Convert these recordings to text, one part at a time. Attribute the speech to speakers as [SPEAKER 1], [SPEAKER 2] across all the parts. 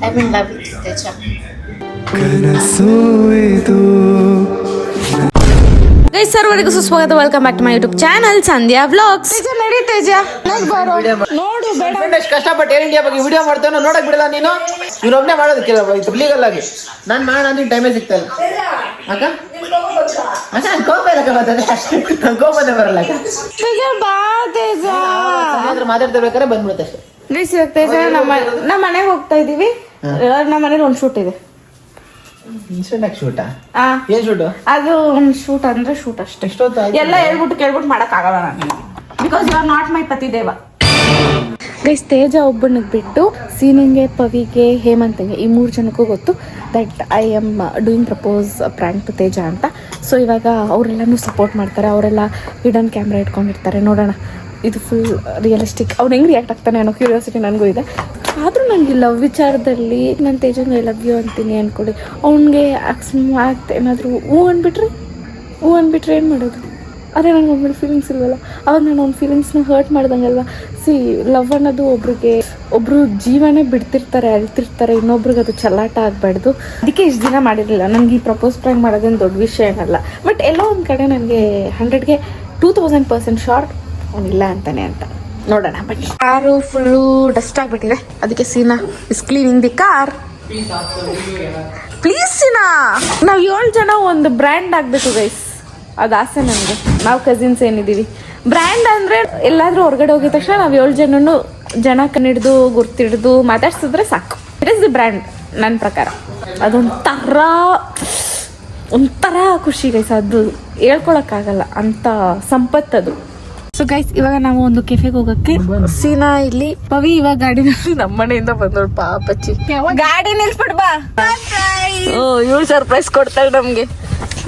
[SPEAKER 1] I'm in love with Teja.
[SPEAKER 2] Guys ಸರ್ವರಿಗೂ ಸುಸ್ವಾಗತ. Welcome back to my YouTube channel Sandhya vlogs.
[SPEAKER 1] Teja ನಡಿ ತೇಜ
[SPEAKER 2] ನೋಡು ಬೇಡ
[SPEAKER 3] ಎಷ್ಟು ಕಷ್ಟಪಟ್ಟು ಏರ್ ಇಂಡಿಯಾ ಬಗ್ಗೆ ವಿಡಿಯೋ ಮಾಡ್ತಾನೋ ನೋಡಕ್ ಬಿಡಲ್ಲ ನೀನು. ಇವನೊಬ್ನೇ ಮಾಡೋದಕ್ಕಿಲ್ಲ ಲೀಗಲ್ ಆಗಿ. ನಾನು ಮಾಡೋಣ ಅಂದ್ರೆ ಟೈಮೇ ಸಿಗ್ತಾ ಇಲ್ಲ ಅಕ್ಕ. ಅಕ್ಕ ನಾನು ಕೋಪಲ್ಲಕ್ಕ ಬರ್ತದೆ, ನಾನು ಕೋಪನೇ ಬರಲ್ಲ ಅಕ್ಕ.
[SPEAKER 2] ತೇಜ ಬಾ ತೇಜ.
[SPEAKER 3] ಮಾತಾಡ್ತಿರ್ಬೇಕಾದ್ರೆ ಬಂದ್ಬಿಡುತ್ತೆ ಅಷ್ಟೇ.
[SPEAKER 2] ಗೈಸ್ ಇವಾಗ ತೇಜ ನಮ್ಮ ಮನೆಗೆ ಹೋಗ್ತಾ ಇದೀವಿ. ನಮ್ಮ ಮನೇಲಿ ಒಂದು ಶೂಟ್ ಇದೆ.
[SPEAKER 3] ಇನ್ಸ್ಟೆಂಟ್ ಶೂಟಾ? ಏನ್ ಶೂಟು?
[SPEAKER 2] ಅದು ಒಂದು ಶೂಟ್ ಅಂದ್ರೆ ಶೂಟ್ ಅಷ್ಟೇ. ಎಲ್ಲ ಹೇಳ್ಬಿಟ್ಟು ಕೇಳ್ಬಿಟ್ಟು ಮಾಡಕ್ ಆಗಲ್ಲ ನನಗೆ, because you are not my ಪತಿ ದೇವ. ಗೈಸ್ ತೇಜ ಒಬ್ಬನಿಗೆ ಬಿಟ್ಟು ಸೀನಿಂಗೆ, ಪವಿಗೆ, ಹೇಮಂತ್ಗೆ ಈ 3 ಜನಕ್ಕೂ ಗೊತ್ತು that I am doing propose prank to Teja ಅಂತ. ಸೊ ಇವಾಗ ಅವರೆಲ್ಲನೂ ಸಪೋರ್ಟ್ ಮಾಡ್ತಾರೆ. ಅವರೆಲ್ಲ ಹಿಡನ್ ಕ್ಯಾಮ್ರಾ ಇಟ್ಕೊಂಡಿರ್ತಾರೆ. ನೋಡೋಣ ಇದು ಫುಲ್ ರಿಯಲಿಸ್ಟಿಕ್. ಅವ್ನು ಹೆಂಗೆ ರಿಯಾಕ್ಟ್ ಆಗ್ತಾನೆ ಅನ್ನೋ ಕ್ಯೂರಿಯಾಸಿಟಿ ನನಗೂ ಇದೆ. ಆದರೂ ನನಗೆ ಲವ್ ವಿಚಾರದಲ್ಲಿ ನಾನು ತೇಜಂಗೆ ಐ ಲವ್ ಯು ಅಂತೀನಿ ಅಂದ್ಕೊಡಿ. ಅವ್ನಿಗೆ ಆಕ್ಟ್ ಏನಾದರೂ ಹೂ ಅಂದ್ಬಿಟ್ರೆ ಏನು ಮಾಡೋದು? ಅದೇ ನನಗೆ ಒಬ್ಬರು ಫೀಲಿಂಗ್ಸ್ ಇಲ್ವಲ್ಲ, ಅವಾಗ ನಾನು ಅವ್ನ ಫೀಲಿಂಗ್ಸ್ನ ಹರ್ಟ್ ಮಾಡ್ದಂಗಲ್ವ. ಲವ್ ಅನ್ನೋದು ಒಬ್ಬರು ಜೀವನೇ ಬಿಡ್ತಿರ್ತಾರೆ, ಅಳ್ತಿರ್ತಾರೆ, ಇನ್ನೊಬ್ರಿಗೆ ಅದು ಚಲಾಟ ಆಗಬಾರ್ದು. ಅದಕ್ಕೆ ಇಷ್ಟು ದಿನ ಮಾಡಿರಲಿಲ್ಲ. ನನಗೆ ಈ ಪ್ರಪೋಸ್ ಪ್ರ್ಯಾಂಕ್ ಮಾಡೋದೇನು ದೊಡ್ಡ ವಿಷಯ ಏನಲ್ಲ. ಬಟ್ ಎಲ್ಲೋ ಒಂದು ಕಡೆ ನನಗೆ 100ಗೆ 2000% ಶಾರ್ಟ್ ಅವನಿಲ್ಲ ಅಂತಾನೆ ಅಂತ. ನೋಡೋಣ ಬನ್ನಿ. ಕಾರು ಫುಲ್ಲು ಡಸ್ಟ್ ಆಗಿಬಿಟ್ಟಿದೆ, ಅದಕ್ಕೆ Seena is cleaning the car. Please Seena, ನಾವು 7 ಜನ ಒಂದು ಬ್ರ್ಯಾಂಡ್ ಆಗಬೇಕು ಗೈಸ್, ಅದು ಆಸೆ ನನಗೆ. ನಾವು ಕಸಿನ್ಸ್ ಏನಿದ್ದೀವಿ, ಬ್ರ್ಯಾಂಡ್ ಅಂದರೆ ಎಲ್ಲಾದರೂ ಹೊರಗಡೆ ಹೋಗಿದ ತಕ್ಷಣ ನಾವು 7 ಜನ ಕಣ್ಣಿಡ್ದು ಗುರ್ತಿಡ್ದು ಮಾತಾಡ್ಸಿದ್ರೆ ಸಾಕು. ಇಟ್ ಇಸ್ ದಿ ಬ್ರ್ಯಾಂಡ್ ನನ್ನ ಪ್ರಕಾರ. ಒಂಥರ ಖುಷಿ ಗೈಸ್, ಅದು ಹೇಳ್ಕೊಳಕ್ಕಾಗಲ್ಲ ಅಂತ ಸಂಪತ್ತದು. ಸೊ ಗೈಸ್ ಇವಾಗ ನಾವು ಒಂದು ಕೆಫೆಗೆ ಹೋಗಕ್ಕೆ ಸೀನಾ ಇಲ್ಲಿ, ಪವಿ ಇವಾಗ ಗಾಡಿನಲ್ಲಿ ನಮ್ಮ ಮನೆಯಿಂದ ಬಂದೋಳು ಪಾಪಚ್ಚಿ. ಗಾಡಿ ನಿಲ್ಸ್ಬಿಡ್ ಬಾ. ಇವಳು ಸರ್ಪ್ರೈಸ್ ಕೊಡ್ತಾಳೆ ನಮ್ಗೆ.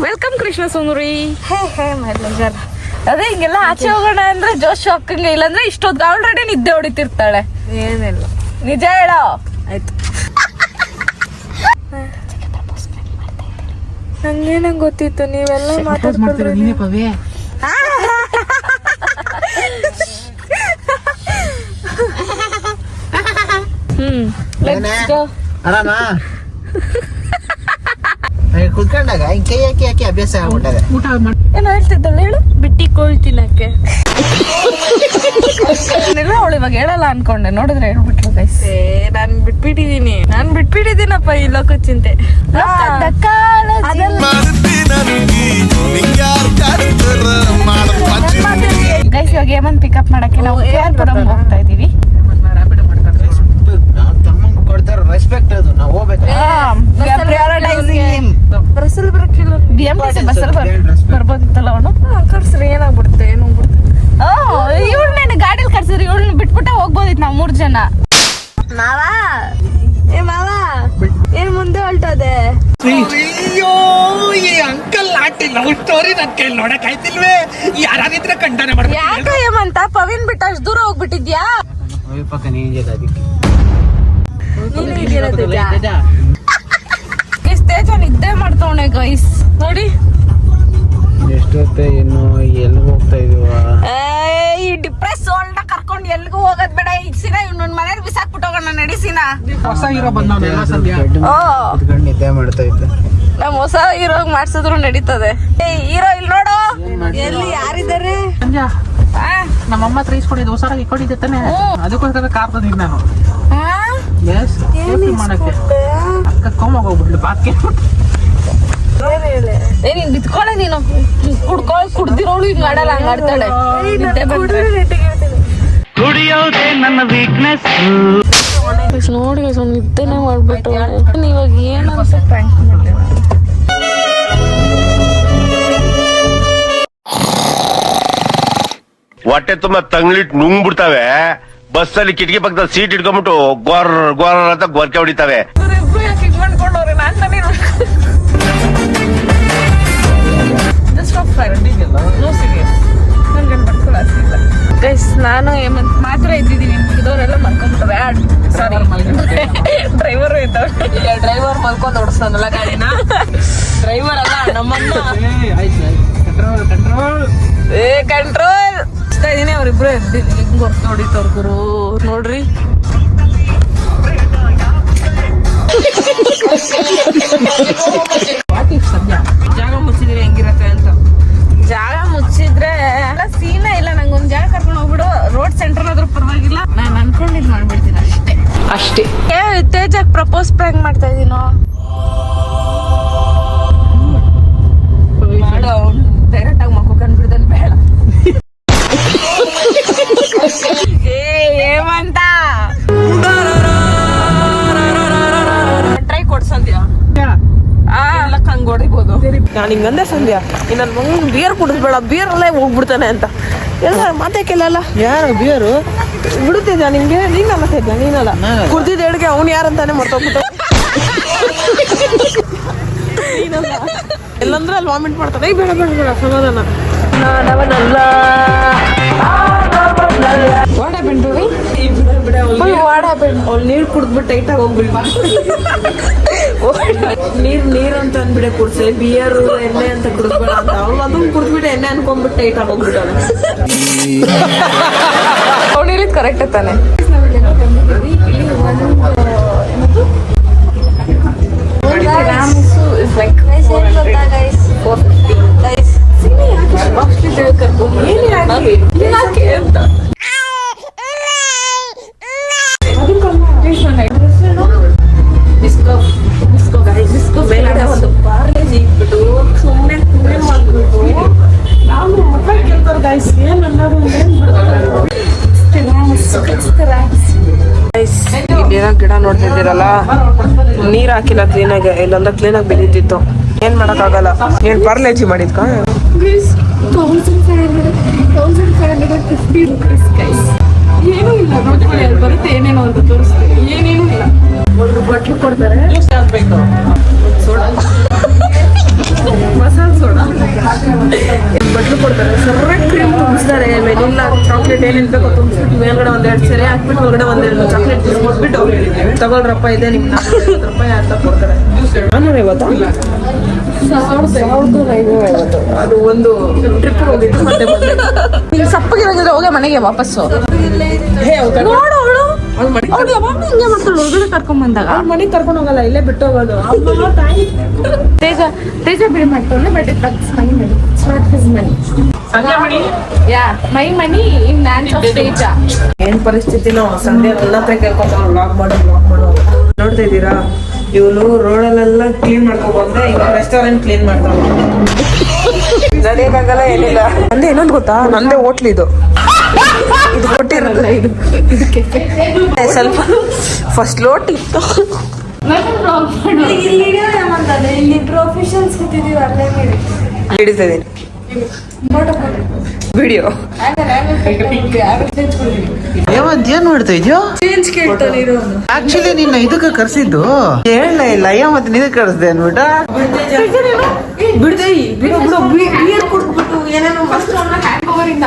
[SPEAKER 2] ವೆಲ್ಕಮ್ ಕೃಷ್ಣ ಸುಂದರಿ. ಮೈ ಪ್ಲೆಜರ್. ಅದೇ ಹಿಂಗೆಲ್ಲ ಆಚೆ ಹೋಗೋಣ ಅಂದ್ರೆ ಜೋಶ್ ಹಾಕಂಗೆ, ಇಲ್ಲಾಂದ್ರೆ ಇಷ್ಟೊತ್ತು ಆಲ್ರೆಡಿ ನಿದ್ದೆ ಹೊಡಿತಿರ್ತಾಳೆ. ಏನಿಲ್ಲ, ನಿಜ ಹೇಳೋ. ಆಯ್ತು, ನಂಗೇನಂಗ್ ಗೊತ್ತಿತ್ತು ನೀವೆಲ್ಲ ಮಾತಾಡ್ಕೊಳ್ರಿ.
[SPEAKER 3] ಪವಿ ಆರಾಮ ಕುತ್ಕೊಂಡಾಗ ಕೈ ಹಾಕಿ ಅಭ್ಯಾಸ ಆಗ್ಬಿಟ್ಟದೆ.
[SPEAKER 2] ಏನೋ ಹೇಳ್ತಿದ್ದಲ್ಲ ಹೇಳು. ಬಿಟ್ಟಿಕೋಳ್ ತಿನ್ನಕ್ಕೆ ಅವಳು ಇವಾಗ ಹೇಳಲ್ಲ ಅನ್ಕೊಂಡೆ, ನೋಡಿದ್ರೆ ಹೇಳ್ಬಿಟ್ರು ಗೈಸ್. ನಾನು ಬಿಟ್ಬಿಟ್ಟಿದ್ದೀನಪ್ಪ ಈ ಲೋಕ ಚಿಂತೆ. ಗೈಸ್ ಇವಾಗ ಹೇಮಂತ್ ಪಿಕಪ್ ಮಾಡಕ್ಕೆ ನಾವು KR ಹೋಗ್ತಾ ಇದೀವಿ.
[SPEAKER 3] ರೆಸ್ಪೆಕ್ಟ್ ಅದು ನಾವು ಹೋಗ್ಬೇಕು.
[SPEAKER 2] ಬರ್ಬೋದಿತ್ತಲ್ಲ ಅವನು ಕರ್ಸ್ರಿ ಏನಾಗ್ಬಿಡುತ್ತೆ, ಏನು ಇವಳನ್ನ ಗಾಡಿಲಿ ಕರ್ಸಿದ್ರಿ, ಇವಳನ್ನ ಬಿಟ್ಬಿಟ್ಟ ಹೋಗ್ಬೋದಿತ್ತು ನಾವು 3 ಜನ. ಮಾವ ಏನ್ ಮುಂದೆ ಹೊಲ್ಟದೆ?
[SPEAKER 4] ಅಯ್ಯೋ ಈ ಅಂಕಲ್ ಆಂಟಿ ಲವ್ ಸ್ಟೋರಿ ನನ್ ಕೈ ನೋಡಕ್ ಆಯ್ತಿಲ್ವೇ? ಯಾರಾದಿದ್ರೆ ಕಂಡನೆ ಮಾಡ್ಬೇಕು.
[SPEAKER 2] ಯಾಕ ಹೇಮಂತ ಪವಿನ್ ಬಿಟ್ಟು ಅಷ್ಟು ದೂರ ಹೋಗ್ಬಿಟ್ಟಿದ್ಯಾ? ತೇಜ ನಿದ್ದೆ ಮಾಡ್ತವಣೆ ಗೈಸ್, ನೋಡಿ
[SPEAKER 3] ಎಷ್ಟೊತ್ತೆ ಇನ್ನು ಎಲ್ಲಿ ಹೋಗ್ತಾ ಇದೀವ?
[SPEAKER 2] ಈ ಡಿಪ್ರೆಸ್ ಸೋಲ್ನ ಕರ್ಕೊಂಡು ಎಲ್ಗೂ ಹೋಗೋದ್ ಬೇಡ. ಈಗ ಸಿನ ಇವ್ನ ಮನೇಲಿ ಬಿಸಾಕ್ಬಿಟ್ಟು ಹೋಗೋಣ ನಡಿಸಿನ.
[SPEAKER 4] ಹೊಸ ಹೀರೋ ಬಂದವನೆಲ್ಲ
[SPEAKER 3] ನಿದ್ದೆ ಮಾಡ್ತಾ ಇದ್ದೆ.
[SPEAKER 2] ನಮ್ ಹೊಸ ಹೀರೋ ಮಾಡ್ಸಿದ್ರು ನಡೀತದೆ. ಹೀರೋ ಇಲ್ಲಿ ನೋಡು, ಎಲ್ಲಿ ಯಾರಿದ್ದಾರೆ?
[SPEAKER 4] ನಮ್ಮಮ್ಮ ಹತ್ರ ಇಸ್ಕೊಂಡಿದ್ದು ಹೊಸರಾಗಿ ಇಟ್ಕೊಂಡಿದ್ದೆ ತಾನೆ, ಅದಕ್ಕೋಸ್ಕರ ಕಾರ್ ತಂದಿದ್ದು ನಾನು. ಮಾಡಕ್ಕೆ ಅಕ್ಕ ಕೋಮಾಗ ಹೋಗ್ಬಿಡ್ಲಿ ಬಾಕಿ.
[SPEAKER 2] ನೀನ್ ಬಿತ್ಕೊಳ್ಳೆ, ನೀನು ಕುಡ್ದಿರೋಳು ಹಿಂಗ್ ಆಡಲ್ಲ, ಹಂಗ ಆಡ್ತಾಳೆ.
[SPEAKER 4] ನನ್ನ ವೀಕ್ನೆಸ್
[SPEAKER 2] ನೋಡಿ ನಿದ್ದೆನೆ ಮಾಡ್ಬಿಟ್ಟು ಇವಾಗ ಏನಂತ ಪ್ರ್ಯಾಂಕ್ ಮಾಡ್ದೆ.
[SPEAKER 5] ಹೊಟ್ಟೆ ತುಂಬಾ ತಂಗ್ಲಿಟ್ ನುಂಗ್ಬಿಡ್ತಾವೆ. ಬಸ್ಸಲ್ಲಿ ಕಿಟಕಿ ಪಕ್ಕದಲ್ಲಿ ಸೀಟ್ ಇಟ್ಕೊಂಡ್ಬಿಟ್ಟು ಗೋರ್ ಅಂತ ಗೊರ್ಕೆ ಹೊಡಿತಾವೆ.
[SPEAKER 2] ಗೈಸ್ ನಾನು ಮಾತ್ರ ಇದ್ದಿದ್ದೀನಿ, ಇದವರೆಲ್ಲ ಮಲ್ಕೊಂಡ್ಬಿಟ್ಟವೆ. ಸಾರಿ, ಡ್ರೈವರ್ ಇದ್ದಾವೆ. ಡ್ರೈವರ್ ಮಲ್ಕೊಂಡ್ ಓಡಿಸ್ತಾನಲ್ಲ ಗಾಡಿನ. ಡ್ರೈವರ್ ಅಲ್ಲ ನಮ್ಮನ್ನ. ಕಂಟ್ರೋಲ್ ಇದೀನಿ. ಅವ್ರಿಬ್ರು ಹೆಂಗ್ ಹೊರ್ತು ಹೊಡಿತವ್ರು ಗುರು ನೋಡ್ರಿ.
[SPEAKER 1] ಜಾಗ ಮುಚ್ಚಿದ್ರೆ ಹೆಂಗಿರತ್ತೆ ಅಂತ.
[SPEAKER 2] ಜಾಗ ಮುಚ್ಚಿದ್ರೆ ಸೀನೇ ಇಲ್ಲ. ನಂಗೊಂದ್ ಜಾಗ ಕರ್ಕೊಂಡು ಹೋಗ್ಬಿಡು, ರೋಡ್ ಸೆಂಟರ್ ಆದ್ರೂ ಪರವಾಗಿಲ್ಲ. ನಾನು ಅನ್ಕೊಂಡಿದ್ ಮಾಡ್ಬಿಡ್ತೀನಿ ಅಷ್ಟೇ. ತೇಜಕ್ ಪ್ರಪೋಸ್ ಪ್ರ್ಯಾಂಕ್ ಮಾಡ್ತಾ ಇದೀನೋ ಮಾಡು. ಅವ್ನು ಡೈರೆಕ್ಟ್ ಆಗಿ ಮಕ್ಕಳು ಕಂಡ್ಬಿಡ್ದಲ್ಲಿ ಬೇಡ. ಏಮಂತ ಟ್ರೈ ಕೊಡ್ಸಂದ್ಯಾ ಹಂಗ್ ಹೊಡಿಬೋದು.
[SPEAKER 1] ನಾನು ಹಿಂಗಂದೆ ಸಂಧ್ಯಾ, ನನ್ನ ಮಗನ್ ಬಿಯರ್ ಕುಡಿದ್ಬೇಡ, ಬಿಯರ್ ಅಲ್ಲೇ ಹೋಗ್ಬಿಡ್ತಾನೆ ಅಂತ ಎಲ್ಲ ಮಾತೇ ಕೇಳಲ್ಲ.
[SPEAKER 3] ಯಾರು ಬಿಯರು
[SPEAKER 1] ಬಿಡುತ್ತಿದ್ಯಾ ನಿಮ್ಗೆ? ನೀನಲ್ಲ ತಿದ್ದ, ನೀನಲ್ಲ ಕುಡ್ದಿದ್ದ ಹೇಳಿಗೆ ಅವ್ನು ಯಾರಂತಾನೆ ಮರ್ತೋಗ್ಬಿಟ್ಟು ನೀನಲ್ಲ. ಎಲ್ಲಂದ್ರೆ ಅಲ್ಲಿ ವಾಮಿಟ್ ಮಾಡ್ತಾನೆ. ಬೇಡ ಬೇಡ ಬೇಡ ಸಮಾಧಾನ. ನಾನವನಲ್ಲ ಅವ್ಳು ನೀರ್ ಕುಡ್ದ್ಬಿಟ್ಟು ಟೈಟ್ ಆಗಿ ಹೋಗ್ಬಿಟ್ಟು ನೀರ್ ಅಂತ ಅಂದ್ಬಿಡೆ ಕುಡ್ಸೆ, ಬಿಯರ್ ಎಣ್ಣೆ ಅಂತ ಕುಡಿದ್ಬೇಡ ಅಂತ. ಅವ್ನು ಅದನ್ನ ಕುಡ್ದ್ಬಿಟ್ಟು ಎಣ್ಣೆ ಅನ್ಕೊಂಡ್ಬಿಟ್ಟು ಟೈಟ್ ಆಗಿ ಹೋಗ್ಬಿಟ್ಟಾನೆ.
[SPEAKER 2] ಅವ್ನು ಹೇಳಿದ್ ಕರೆಕ್ಟ್ ತಾನೆ.
[SPEAKER 1] ಮೇಲ್ಗಡೆ ಒಂದು ಪಾರ್ಲೇಜ್ ಇಟ್ಬಿಟ್ಟು ಸುಮ್ಮನೆ ಕುಡಿ ಮಾಡ್ಬಿಟ್ಟು ನಾವು ಮಕ್ಕಳ ಕೇಳ್ತಾರೆ ಗೈಸ್ ಏನನ್ನೋದು ಇಲ್ಲೇನೋ ಗಿಡ ನೋಡ್ತಿದ್ದೀರಲ್ಲ, ನೀರ್ ಹಾಕಿಲ್ಲ ಕ್ಲೀನಾಗಿ, ಇಲ್ಲೊಂದ ಕ್ಲೀನಾಗಿ ಬೆಳೀತಿತ್ತು. ಏನ್ ಮಾಡಕ್ಕಾಗಲ್ಲ. ಏನ್ ಪಾರ್ಲೇಜಿ ಮಾಡಿದ್ಕ?
[SPEAKER 2] 1550 rupees guys. ಏನೂ ಇಲ್ಲ ನೋಡ್ಕೊಳ್ಳಿ, ಅಲ್ಲಿ ಬರುತ್ತೆ ಏನೇನೋ ಅಂತ ತೋರಿಸ್ತೀವಿ. ಏನೇನೂ ಇಲ್ಲ. ಒಂದು ಬಟ್ಲು ಕೊಡ್ತಾರೆ, ಸೋಡಾ, ಮಸಾಲೆ ಸೋಡಾ,
[SPEAKER 1] ಬಟ್ಲು ಕೊಡ್ತಾರೆ, ಸರಿಯಾಗಿ ಕ್ರೀಮ್ ತುಂಬಿಸ್ತಾರೆ, ವೆನಿಲ್ಲಾ ಚಾಕ್ಲೇಟ್ ಏನೇನು ಬೇಕೋ ತುಂಬಿಸ್ಬಿಟ್ಟು ಮೇಲ್ಗಡೆ ಒಂದೆರಡು ಸರಿ ಹಾಕ್ಬಿಟ್ಟು ಒಳಗಡೆ ಒಂದೆರಡು ಚಾಕ್ಲೇಟ್ ಕೊಟ್ಬಿಟ್ಟು ತಗೊಳ್ರಪ್ಪ ಇದೆ ನಿಮ್ಗೆ 450 ರೂಪಾಯಿ ಅಂತ ಕೊಡ್ತಾರೆ. 450 ಅದು ಒಂದು ಟ್ರಿಪ್ ಹೋಗಿತ್ತು ಮತ್ತೆ ಬಂದೆ.
[SPEAKER 2] ನೀನು ಸಪ್ಪಗಿರೋದಿದ್ರೆ ಹೋಗಿ ಮನೆಗೆ ವಾಪಸ್ಸು. ನೋಡು ಅವಳು ಯಾವಾಗ ಹಿಂಗೆ ಮಾಡ್ತಾಳೆ, ಹೊರಗಡೆ ಕರ್ಕೊಂಡ್ ಬಂದಾಗ
[SPEAKER 1] ಮನೆಗೆ ಕರ್ಕೊಂಡು ಹೋಗಲ್ಲ, ಇಲ್ಲೇ ಬಿಟ್ಟು ಹೋಗೋದು.
[SPEAKER 2] ತೇಜ ಬಿಲ್ ಮಾಡ್ಕೊಂಡು, but it my money, it's not his money. Yeah my money in hands off Teja.
[SPEAKER 1] ಏನ್ ಪರಿಸ್ಥಿತಿನೋ ಸಂಧ್ಯಾ ನನ್ನ ಹತ್ರ ಕೇಳ್ಕೊಂತ ವ್ಲಾಗ್ ಮಾಡು ನೋಡ್ತಾ ಇದ್ದೀರಾ? ಇವಳು ರೋಡಲ್ಲೆಲ್ಲ ಕ್ಲೀನ್ ಮಾಡ್ಕೊ ಬಂದ್ರೆ ಈಗ ರೆಸ್ಟೋರೆಂಟ್ ಕ್ಲೀನ್ ಮಾಡ್ತಾವ. ನಡೆಯಕ್ಕಾಗಲ್ಲ ಏನಿಲ್ಲ. ನಂದೇ ಇನ್ನೊಂದು ಗೊತ್ತಾ, ನಂದೇ ಹೋಟ್ಲ್ ಇದು ಕೊಟ್ಟಿರಲ್ಲ. ಇದಕ್ಕೆ ಸ್ವಲ್ಪ ಫಸ್ಟ್ ಲೋಟ್ ಇತ್ತು. ಹಿಡಿತಾ ಇದೀನಿ ವಿಡಿಯೋ.
[SPEAKER 3] ಏನ್ ಮಾಡ್ತಾ ಇದೆಯೋ? ಆಕ್ಚುಲಿ ನಿನ್ನ ಇದಕ್ಕೆ ಕರ್ಸಿದ್ದು ಹೇಳ ಇಲ್ಲ. ಮತ್ತೆ ನಿನ್ನ ಕರ್ಸ್ದೆ ಅನ್ಬಿಟ್ಟ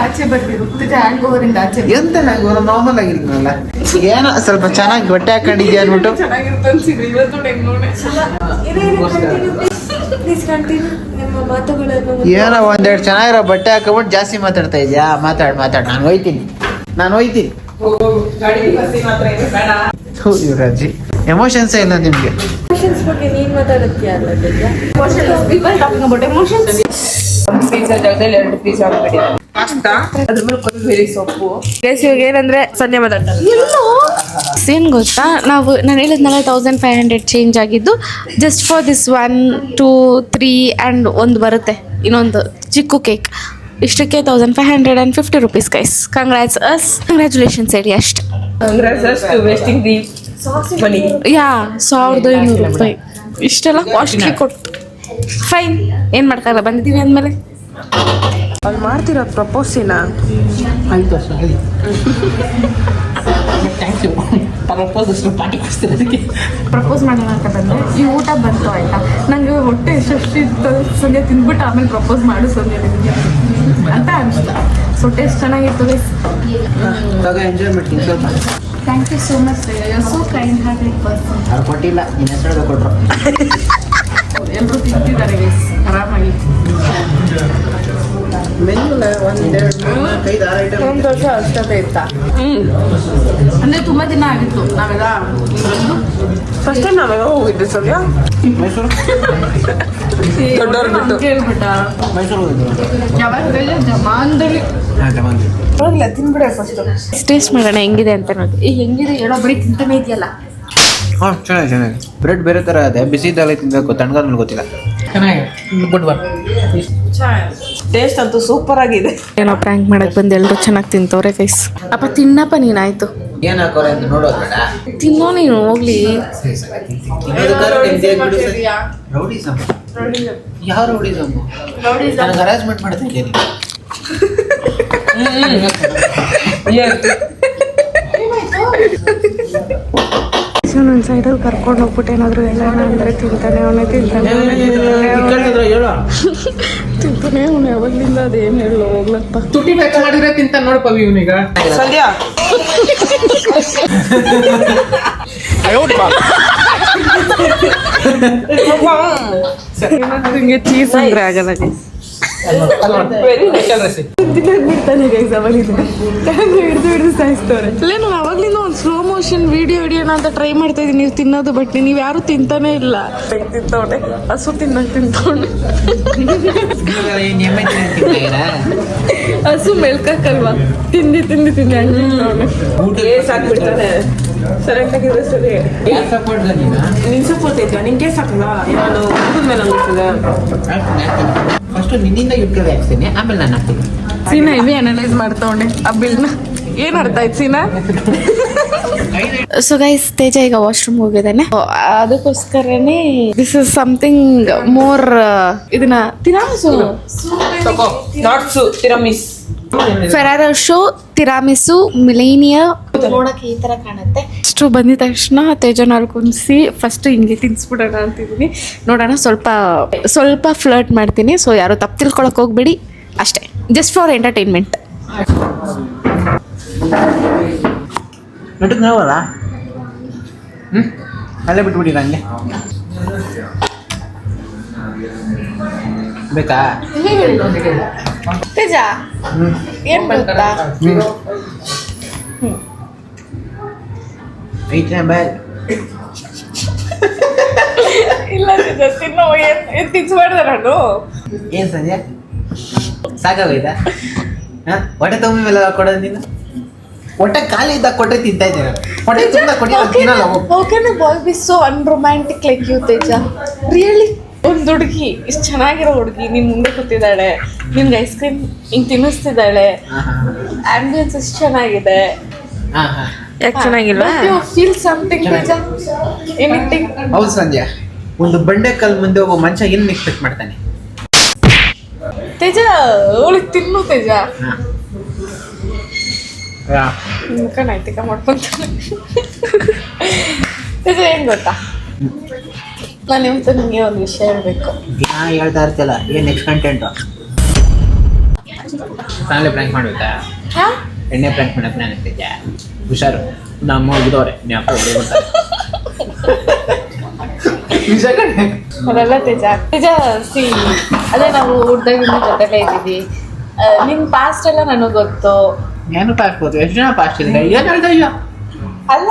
[SPEAKER 2] ಆಚೆ ಬರ್ಬಿಡು. ಹ್ಯಾಂಗ್ ಓವರ್ ಇಂದ ಆಚೆ
[SPEAKER 3] ಎಂತ ನಾರ್ಮಲ್ ಆಗಿರ್ತೀನಲ್ಲ, ಏನೋ ಸ್ವಲ್ಪ ಚೆನ್ನಾಗಿ ಬಟ್ಟೆ ಹಾಕೊಂಡಿದ್ಯಾ ಅನ್ಬಿಟ್ಟು. ಏನೋ ಒಂದೆರಡು ಚೆನ್ನಾಗಿರೋ ಬಟ್ಟೆ ಹಾಕೊಂಡ್ಬಿಟ್ಟು ಜಾಸ್ತಿ ಮಾತಾಡ್ತಾ ಇದ್ಯಾ? ಮಾತಾಡ್ ನಾನು ಹೋಯ್ತೀನಿ. ಯುವರಾಜಿ ಎಮೋಷನ್ಸೇ ಇಲ್ಲ ನಿಮ್ಗೆ.
[SPEAKER 1] ಪಿಜ್ಜಾ ಜಾಗದಲ್ಲಿ 2 ಪಿಜ್ಜಾ ಹಾಕ್ಬಿಡಿ. ಅದ್ರ ಮೇಲೆ ಕೊತ್ತಂಬರಿ ಸೊಪ್ಪು. ಇವಾಗ ಏನಂದ್ರೆ ಸಂಧ್ಯಾ ಮಾತಾಡ್ತಾರೆ.
[SPEAKER 2] ಏನ್ ಗೊತ್ತಾ, ನಾನು ಹೇಳಿದ್ನಲ್ಲ 1500 ಚೇಂಜ್ ಆಗಿದ್ದು ಜಸ್ಟ್ ಫಾರ್ ದಿಸ್ 1 2 3 ಆ್ಯಂಡ್ ಒಂದು ಬರುತ್ತೆ ಇನ್ನೊಂದು ಚಿಕ್ಕು ಕೇಕ್. ಇಷ್ಟಕ್ಕೆ 1550 rupees ಗೈಸ್. ಕಂಗ್ರ್ಯಾಚುಲೇಷನ್ಸ್ ಹೇಳಿ ಅಷ್ಟೆ. ಯಾ 1500 ರೂಪಾಯಿ ಇಷ್ಟೆಲ್ಲ ಕಾಸ್ಟ್ಲಿ ಕೊಟ್ಟು ಫೈನ್. ಏನು ಮಾಡ್ತಾರ, ಬಂದಿದ್ದೀವಿ ಅಂದಮೇಲೆ
[SPEAKER 1] ಅಲ್ಲಿ ಮಾಡ್ತಿರೋದು ಪ್ರಪೋಸಿನ.
[SPEAKER 3] ಆಯ್ತು ಹೇಳಿ.
[SPEAKER 2] ಪ್ರಪೋಸ್ ಮಾಡೋಣ ಅಂತ ಬಂದೆ. ಈ ಊಟ ಬಂತು ಆಯ್ತಾ, ನಂಗೆ ಹೊಟ್ಟೆ ಎಷ್ಟು ಸಂಜೆ ತಿಂದ್ಬಿಟ್ಟು ಆಮೇಲೆ ಪ್ರಪೋಸ್ ಮಾಡು ಸಂಜೆ ಅಂತ ಅನಿಸ್ತು. ಸೊ ಟೇಸ್ಟ್ ಚೆನ್ನಾಗಿತ್ತು ಗೈಸ್.
[SPEAKER 3] ಎಂಜಾಯ್ ಮಾಡ್ತೀನಿ ಸ್ವಲ್ಪ.
[SPEAKER 2] Thank you so much, you are so kind hearted person.
[SPEAKER 3] ಅವ್ರು ಕೊಟ್ಟಿಲ್ಲ, ನಿನ್ನ ಹೆಸರು ಕೊಟ್ಟರು.
[SPEAKER 2] ಎಲ್ಲರೂ ತಿಂತಿದ್ದಾರೆ ಗೈಸ್ ಆರಾಮಾಗಿ.
[SPEAKER 3] ಮೆನ್ಯೂಲ 1 2 3 4 5 6 ಐಟಮ್.
[SPEAKER 1] ಒಂದು ವರ್ಷ ಅಷ್ಟೇ ಇತ್ತಾ?
[SPEAKER 2] ಅಂದ್ರೆ ತುಂಬಾ ದಿನ ಆಗಿತ್ತು ನಾವೆಲ್ಲ
[SPEAKER 1] ಫಸ್ಟ್ ಟೈಮ್ ನಾವಾಗ ಹೋಗಿದ್ದೆ ಸದ್ಯ
[SPEAKER 3] ಮೈಸೂರು
[SPEAKER 1] ದೊಡ್ಡವ್ರು ಬಿಟ್ಟು
[SPEAKER 2] ಕೇಳ್ಬಿಟ್ಟ
[SPEAKER 3] ಮೈಸೂರು ಹೋಗಿದ್ದು.
[SPEAKER 2] ಯಾವಾಗ ಜಮಾನ್ದಲ್ಲಿ
[SPEAKER 1] ಹೋಗಿಲ್ಲ ತಿನ್ಬಿಡ ಫಸ್ಟ್
[SPEAKER 2] ಟೇಸ್ಟ್ ಮಾಡೋಣ ಹೆಂಗಿದೆ ಅಂತ ನೋಡಿ. ಈಗ ಹೆಂಗಿದೆ ಹೇಳೋ ಬರೀ ತಿಂತಾನೆ ಇದೆಯಲ್ಲ.
[SPEAKER 3] ಹಾಂ ಚೆನ್ನಾಗಿ ಬ್ರೆಡ್ ಬೇರೆ ಥರ ಇದೆ, ಬಿಸಿ ಇದ್ದಾಗ ತಿನ್ಬೇಕು, ತಣ್ಣಗಾದ್ಮೇಲೆ ಗೊತ್ತಿಲ್ಲ. ಚೆನ್ನಾಗಿದೆ, ಗುಡ್ ವರ್ಕ್.
[SPEAKER 1] ಟೇಸ್ಟ್ ಅಂತೂ ಸೂಪರ್ ಆಗಿದೆ.
[SPEAKER 2] ಏನೋ ಪ್ರ್ಯಾಂಕ್ ಮಾಡಕ್ ಬಂದು ಎಲ್ರು ಚೆನ್ನಾಗಿ ತಿಂತವ್ರೆ ಗೈಸ್. ಅಪ್ಪ ತಿನ್ನಪ್ಪ ನೀನಾಯ್ತು.
[SPEAKER 3] ಏನು ಹಾಕೋರೆ ಅಂತ ನೋಡೋದು ಬೇಡ.
[SPEAKER 2] ತಿನ್ನೋ ನೀನು ಹೋಗ್ಲಿ.
[SPEAKER 3] Rowdyism. ಯಾವ ರೌಡಿ ಸಮ್? ನನಗೆ ಹರಾಸ್ಮೆಂಟ್ ಮಾಡ್ತಾ ಇದ್ದೀನಿ.
[SPEAKER 2] ನನ್ನ ಸೈಡಲ್ಲಿ ಕರ್ಕೊಂಡು ಹೋಗ್ಬಿಟ್ಟು ಏನಾದ್ರು ಎಲ್ಲ ಅಂದರೆ ತಿಂತಾನೆ ಅವನೇ ತಿಂತಾನೆ ಅವನು ಯಾವಾಗಲಿಂದ ಅದೇನು ಹೇಳೋ ಹೋಗ್ಲಪ್ಪ.
[SPEAKER 3] ತುಟಿ ಬೆಚ್ಚ ಮಾಡಿದ್ರೆ ತಿಂತ ನೋಡಪ್ಪ ಇವನೀಗ.
[SPEAKER 1] ಸಂಧ್ಯಾ
[SPEAKER 2] ಹಿಂಗೆ ಚೀಸ್ ಅಂದ್ರೆ ಆಗಲ್ಲ ಬಿಡ್ತಾನೆ ಗೈಸ್ ಅವನಿಗೆ ಹಿಡಿದು ಸಾಯಿಸ್ತವ್ರೆ. ಇಲ್ಲ ನಾನು ಅವಾಗ್ಲಿಂದ ಒಂದು ಸ್ಲೋ ಮೋಷನ್ ವಿಡಿಯೋ ಹಿಡಿಯೋಣ ಅಂತ ಟ್ರೈ ಮಾಡ್ತಾ ಇದೀನಿ, ನೀವು ತಿನ್ನೋದು ಬಟ್ ನೀವು ಯಾರು ತಿಂತಾನೆ ಇಲ್ಲ. ತಿಂತವ್ರೆ ಹಸು ತಿನ್ನಕ್ ತಿಂತವ್ನೆ. ಹಸು ಮೆಲ್ಕಲ್ವಾ ತಿಂದಿ ತಿಂದಿ ತಿಂದಿ ಹಂಗೆ ತಿಂತವ್ನೆ.
[SPEAKER 1] ಸಾಕ್ಬಿಡ್ತಾನೆ ಸರಿಯಾಗಿದ್ರೆ ಸರಿ. ನಿನ್ ಸಪೋರ್ಟ್ ಐತೆ ನಿಂಗೆ ಸಾಕಲ್ಲ ನಾನು ಹುಡುಗದ ಮೇಲೆ ಅನ್ಸುತ್ತೆ.
[SPEAKER 3] ಫಸ್ಟ್ ನಿನ್ನಿಂದ ಇಟ್ಕೊಳ್ಳಿ ಹಾಕ್ತೀನಿ, ಆಮೇಲೆ ನಾನು ಹಾಕ್ತೀನಿ.
[SPEAKER 2] ಸೀನಾ ಇವೇ ಅನಲೈಸ್ ಮಾಡ್ತವಣೆ ಆ ಬಿಲ್ನ. ಏನ್ ಅರ್ಥ ಆಯ್ತು ಸೀನಾ? ಸೊ ಗೈಸ್ ತೇಜ ಈಗ ವಾಶ್ರೂಮ್ ಹೋಗಿದ್ದಾನೆ, ಅದಕ್ಕೋಸ್ಕರನೇ ದಿಸ್ ಇಸ್ ಸಮಥಿಂಗ್ ಮೋರ್. ಇದನ್ನ ಫೆರಾರೋ ಶೋ ತಿರಾಮಿಸು ಮಿಲೇನಿಯಾ ನೋಡಕ್ಕೆ ಈ ತರ ಕಾಣುತ್ತೆ. ಇಷ್ಟು ಬಂದಿದ ತಕ್ಷಣ ತೇಜನಲ್ಲಿ ಕುಂದಿಸಿ ಫಸ್ಟ್ ಹಿಂಗೆ ತಿನ್ಸ್ಬಿಡೋಣ ಅಂತಿದ್ದೀನಿ. ನೋಡೋಣ, ಸ್ವಲ್ಪ ಫ್ಲರ್ಟ್ ಮಾಡ್ತೀನಿ. ಸೊ ಯಾರು ತಪ್ಪು ತಿಳ್ಕೊಳಕ್ ಹೋಗ್ಬೇಡಿ ಅಷ್ಟೇ, ಜಸ್ಟ್ ಫಾರ್ ಎಂಟರ್ಟೈನ್ಮೆಂಟ್.
[SPEAKER 3] ನಟಕ್ ನಾವಲ್ಲ ಅಲ್ಲೇ ಬಿಟ್ಬಿಡಿ ನಂಗೆ ಬೇಕಾ?
[SPEAKER 2] ತೇಜ ಏನ್ ಗೊತ್ತಾ,
[SPEAKER 3] ಐತೆ ಬಾಯ್.
[SPEAKER 2] ಇಲ್ಲ ತೇಜ ತಿನ್ನೋ ಏನ್ ತಿನ್ಸ್ಬಾರ್ದ ನಾನು.
[SPEAKER 3] ಏನ್ ಸಂಜೆ ಸಾಕಾಗೋಯ್ತಾ? ಹೊಟ್ಟೆ ತುಂಬ ಮೇಲೆ ಕೊಡೋದು ನೀನು? ಹೊಟ್ಟೆ ಖಾಲಿ ಇದ್ದಾಗ ಕೊಟ್ಟೆ ತಿಂತಾ ಇದ್ದೇನೆ, ಹೊಟ್ಟೆ ತುಂಬ ಕೊಟ್ಟಿಲ್ಲ.
[SPEAKER 2] How can a boy be so unromantic like you, Teja? Really? ಒಂದು ಹುಡುಗಿ ಇಷ್ಟು ಚೆನ್ನಾಗಿರೋ ಹುಡುಗಿ ನಿನ್ ಮುಂದೆ ಕೂತಿದ್ದಾಳೆ, ನಿನ್ಗೆ ಐಸ್ ಕ್ರೀಮ್ ಹಿಂಗ್ ತಿನ್ನಿಸ್ತಿದ್ದಾಳೆ, ಆಂಬಿಯನ್ಸ್ ಎಷ್ಟು ಚೆನ್ನಾಗಿದೆ. ಯಾಕೆ ಚೆನ್ನಾಗಿಲ್ವಾ? ಫೀಲ್ ಸಮಥಿಂಗ್ ತೇಜ, ಎನಿಥಿಂಗ್.
[SPEAKER 3] ಹೌದು ಸಂಧ್ಯಾ, ಒಂದು ಬಂಡೆ ಕಲ್ ಮುಂದೆ ಒಬ್ಬ ಮನುಷ್ಯ ಏನ್ ಎಕ್ಸ್ಪೆಕ್ಟ್ ಮಾಡ್ತಾನೆ?
[SPEAKER 2] ತೇಜ ಅವಳಿಗೆ ತಿನ್ನು ತೇಜ. ಮುಖ ನೈತಿಕ ಮಾಡ್ಕೊಂತಾನೆ. ತೇಜ ಏನ್ ಗೊತ್ತಾ, ನಾನು ಇವತ್ತು ನಿಮಗೆ ಒಂದು ವಿಷಯ ಹೇಳ್ಬೇಕು.
[SPEAKER 3] ದಿನ ಹೇಳ್ತಾ ಇರ್ತಿಲ್ಲ, ಏನ್ ನೆಕ್ಸ್ಟ್ ಕಂಟೆಂಟ್? ಫ್ಯಾಮಿಲಿ ಪ್ರ್ಯಾಂಕ್ ಮಾಡ್ಬೇಕಾ? ಎಣ್ಣೆ ಪ್ರ್ಯಾಂಕ್ ಮಾಡಕ್ ನಾನು ಇರ್ತಿದ್ದೆ. ಹುಷಾರು, ನಮ್ಮ ಹೋಗಿದವ್ರೆ ನೀವು ಅಪ್ಪ ಹೊಡಿಬಿಡ್ತಾರೆ.
[SPEAKER 2] ಅದೆಲ್ಲ ತೇಜ ಸಿ, ಅದೇ ನಾವು ಹುಡ್ದಾಗಿಂದ ಜೊತೆಲೇ ಇದ್ದೀವಿ. ನಿನ್ ಪಾಸ್ಟ್ ಎಲ್ಲ ನನಗೆ ಗೊತ್ತು.
[SPEAKER 3] ಏನು ಪಾಸ್ಟ್ ಗೊತ್ತು? ಎಷ್ಟು ಜನ ಪಾಸ್ಟ್ ಇದೆ? ಏನು ಹೇಳ್ತಾ ಇಲ್ಲ.
[SPEAKER 2] ಅಲ್ಲ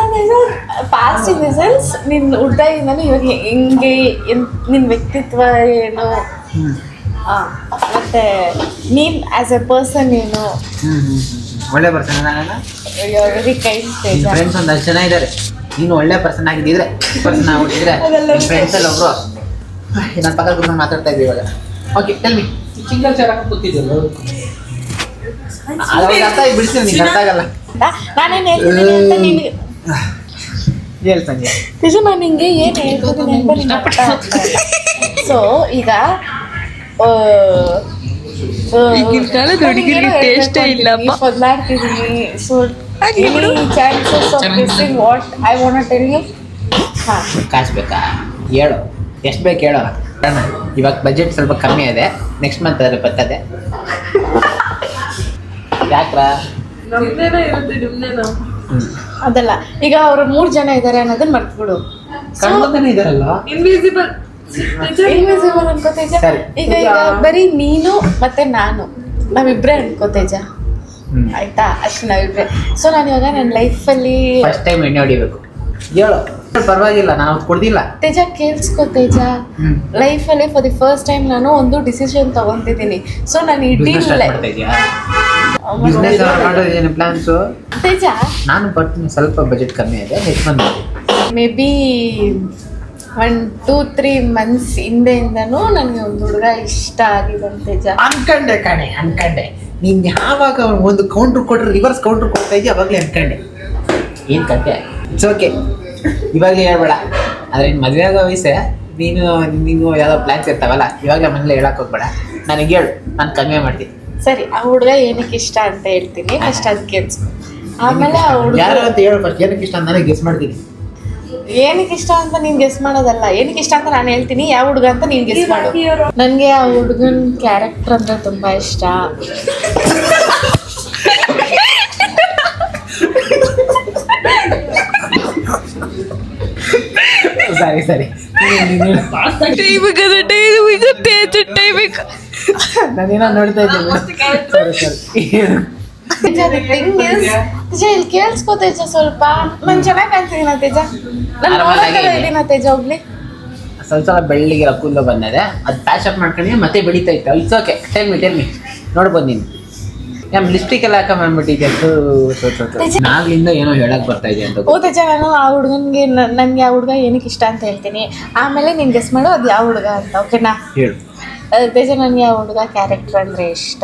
[SPEAKER 2] ಪಾಸ್ಟ್ ಇನ್ ದ ಸೆನ್ಸ್ ನಿನ್ ಹುಡ್ದಾಗಿಂದಲೂ ಇವಾಗ ಹೆಂಗೆ ನಿನ್ ವ್ಯಕ್ತಿತ್ವ ಏನು, ಮತ್ತೆ ನೀನ್ ಆಸ್ ಎ ಪರ್ಸನ್ ಏನು.
[SPEAKER 3] ಒಳ್ಳೆ ಪರ್ಸನ್ ನಾನಲ್ಲ.
[SPEAKER 2] ವೆರಿ ಕೈಂಡ್ ತೇಜ.
[SPEAKER 3] ಫ್ರೆಂಡ್ಸ್ ಒಂದು 10 ಜನ ಇದ್ದಾರೆ, ನೀನು ಒಳ್ಳೆ ಪರ್ಸನ್ ಆಗಿದ್ದಿದ್ರೆ ಪರ್ಸನ್ ಆಗ್ಬಿಟ್ಟಿದ್ರೆ ಫ್ರೆಂಡ್ಸ್ ಎಲ್ಲ ಒಬ್ರು ನನ್ನ ಪಕ್ಕ ಕೂತ್ಕೊಂಡು ಮಾತಾಡ್ತಾ ಇದ್ದೀವಿ ಇವಾಗ. Okay tell me. Single chair ಹಾಕಿ ಕೂತಿದ್ದೆ ಅರ್ಥ ಆಗಿ ಬಿಡ್ತೀನಿ, ನಿಂಗೆ ಅರ್ಥ ಆಗಲ್ಲ.
[SPEAKER 2] ನಾನೇನು ಹೇಳ್ತಿದ್ದೀನಿ ಅಂತ ನಿನಗೆ
[SPEAKER 3] ಹೇಳಿ ಸಂಜೆ.
[SPEAKER 2] ತೇಜ ನಾನು ನಿಂಗೆ ಏನು ಹೇಳ್ತಿದ್ದೀನಿ ಅಂತ ನಿನ್ನ ಸೊ ಈಗ
[SPEAKER 1] ಟೇಸ್ಟೇ ಇಲ್ಲಪ್ಪ.
[SPEAKER 2] ಬದಲಾಡ್ತಿದ್ದೀನಿ. So chances of missing what I want tell you. ಹಾಂ,
[SPEAKER 3] ಕಾಸು ಬೇಕಾ? ಹೇಳು, ಎಷ್ಟು ಬೇಕು ಹೇಳೋ. ಇವಾಗ ಬಜೆಟ್ ಸ್ವಲ್ಪ ಕಮ್ಮಿ ಇದೆ, ನೆಕ್ಸ್ಟ್ ಮಂತ್ ಅದ್ರ ಬರ್ತದೆ. ಯಾಕ್ರಾ?
[SPEAKER 2] ಅದಲ್ಲ, ಈಗ ಅವರು 3 ಜನ ಇದ್ದಾರೆ ಅನ್ನೋದನ್ನ ಮರ್ತ್ಬಿಡು.
[SPEAKER 3] ಕಣ್ಮಂದನೇ ಇದಾರಲ್ಲ,
[SPEAKER 2] ಇನ್ವಿಸಿಬಲ್ ಅನ್ಕೋತೇಜ.
[SPEAKER 3] ಸರಿ.
[SPEAKER 2] ಈಗ ಬರೀ ನೀನು ಮತ್ತೆ ನಾನು ನಾವಿಬ್ರೇ ಅನ್ಕೋ ತೇಜ, ಆಯ್ತಾ? ಅಷ್ಟು ನಾವಿಬ್ರೆ. ಸೊ ನಾನು ಇವಾಗ ನನ್ನ ಲೈಫಲ್ಲಿ
[SPEAKER 3] ಫಸ್ಟ್ ಟೈಮ್ ಎಣ್ಣೆ ಹೊಡಿಬೇಕು. ಹೇಳು, ಪರವಾಗಿಲ್ಲ, ನಾನು ಕೊಡ್ದಿಲ್ಲ.
[SPEAKER 2] ತೇಜ ಕೇಳಿಸ್ಕೋ ತೇಜ, ಲೈಫಲ್ಲಿ ಫಾರ್ ದಿ ಫಸ್ಟ್ ಟೈಮ್ ನಾನು ಒಂದು ಡಿಸಿಷನ್ ತಗೊಂತಿದ್ದೀನಿ. ಸೊ ನಾನು ಇಡೀ
[SPEAKER 3] ಪ್ಲಾನ್ಸು
[SPEAKER 2] ತೇಜ
[SPEAKER 3] ನಾನು ಬರ್ತೀನಿ. ಸ್ವಲ್ಪ ಬಜೆಟ್ ಕಮ್ಮಿ ಇದೆ, ಹೆಚ್ಚು
[SPEAKER 2] ಮೇ ಬಿ 1-2-3 months ಹಿಂದೆಯಿಂದನೂ ನನಗೆ ಒಂದು ಹುಡುಗ ಇಷ್ಟ ಆಗಿದೆ ತೇಜ.
[SPEAKER 3] ಅನ್ಕಂಡೆ ಕಣೆ, ಅನ್ಕಂಡೆ. ನೀನ್ ಯಾವಾಗ ಒಂದು ಕೌಂಟ್ರ್ ಕೊಟ್ರೆ ರಿವರ್ಸ್ ಕೌಂಟ್ರ್ ಕೊಡ್ತಾ ಇದೆಯಾ ಅವಾಗಲೇ ಅನ್ಕಂಡೆ. ಏನು ಕತೆ? ಇಟ್ಸ್ ಓಕೆ, ಇವಾಗಲೇ ಹೇಳ್ಬೇಡ. ಆದರೆ ಇನ್ನು ಮದುವೆ ಆಗೋ ವಯಸ್ಸೇ, ನೀನು ಯಾವುದೋ ಪ್ಲ್ಯಾನ್ಸ್ ಇರ್ತಾವಲ್ಲ, ಇವಾಗಲೇ ಮನೇಲಿ ಹೇಳಕ್ಕೆ ಹೋಗ್ಬೇಡ. ನನಗೆ ಹೇಳು, ನಾನು ಕಡಿಮೆ ಮಾಡ್ತೀನಿ.
[SPEAKER 2] ಸರಿ, ಆ ಹುಡುಗ ಏನಕ್ಕೆ ಇಷ್ಟ ಅಂತ ಹೇಳ್ತೀನಿ ಫಸ್ಟ್, ಅದು ಕೇಳಿಸ್ಕೊ. ಆಮೇಲೆ ಆ ಹುಡುಗ
[SPEAKER 3] ಯಾರು ಅಂತ ಹೇಳು ಫಸ್ಟ್. ಏನಕ್ಕೆ ಇಷ್ಟ ಅಂತ ನನಗೆ ಗೆಸ್ ಮಾಡ್ತೀನಿ.
[SPEAKER 2] ಏನಕ್ಕೆ ಇಷ್ಟ ಅಂತ ನೀನು ಗೆಸ್ ಮಾಡೋದಲ್ಲ, ಏನಕ್ಕೆ ಇಷ್ಟ ಅಂತ ನಾನು ಹೇಳ್ತೀನಿ, ಯಾವ ಹುಡುಗ ಅಂತ ನೀನು ಗೆಸ್ ಮಾಡು. ನನಗೆ ಆ ಹುಡುಗನ ಕ್ಯಾರೆಕ್ಟರ್ ಅಂದರೆ ತುಂಬ ಇಷ್ಟ.
[SPEAKER 3] ಸರಿ ನಾನೇನೋ ನೋಡ್ತಾ
[SPEAKER 2] ಇದ್ದೀನಿ. ಇಲ್ಲಿ ಕೇಳಿಸ್ಕೋ ತೇಜ, ಸ್ವಲ್ಪ ನಾನು ಚೆನ್ನಾಗಿ ಕಾಣ್ತಿದ್ದೀನ ತೇಜ? ನಾನು ತೇಜ ಹೋಗ್ಲಿ.
[SPEAKER 3] ಸ್ವಲ್ಪ ಬೆಳ್ಳಿಗೆ ಕೂದಲು ಬಂದಿದೆ, ಅದು ಪ್ಯಾಚ್ ಅಪ್ ಮಾಡ್ಕೊಂಡು ಮತ್ತೆ ಬೆಳೀತಾ ಇತ್ತು. ಇಟ್ಸ್ ಓಕೆ, ಟೆಲ್ ಮಿ ನೋಡ್ಬೋದು. ನೀನು ನಮ್ಮ ಲಿಸ್ಟಿಕ್ ಎಲ್ಲ ಹಾಕೊಂಡ್ಬಿಟ್ಟಿದ್ದೆ. ನಾಗ್ಲಿಂದ ಏನೋ ಹೇಳಕ್ ಬರ್ತಾ ಇದೆ ಅಂತ.
[SPEAKER 2] ಓ ತೇಜ, ನಾನು ಆ ಹುಡುಗನಿಗೆ ನನಗೆ ಆ ಹುಡುಗ ಏನಕ್ಕೆ ಇಷ್ಟ ಅಂತ ಹೇಳ್ತೀನಿ, ಆಮೇಲೆ ನೀನು ಗೆಸ್ ಮಾಡು ಅದು ಯಾವ ಹುಡುಗ ಅಂತ. ಓಕೆನಾ?
[SPEAKER 3] ಹೇಳು
[SPEAKER 2] ತೇಜ. ನನಗೆ ಆ ಹುಡುಗ ಕ್ಯಾರೆಕ್ಟರ್ ಅಂದರೆ ಇಷ್ಟ.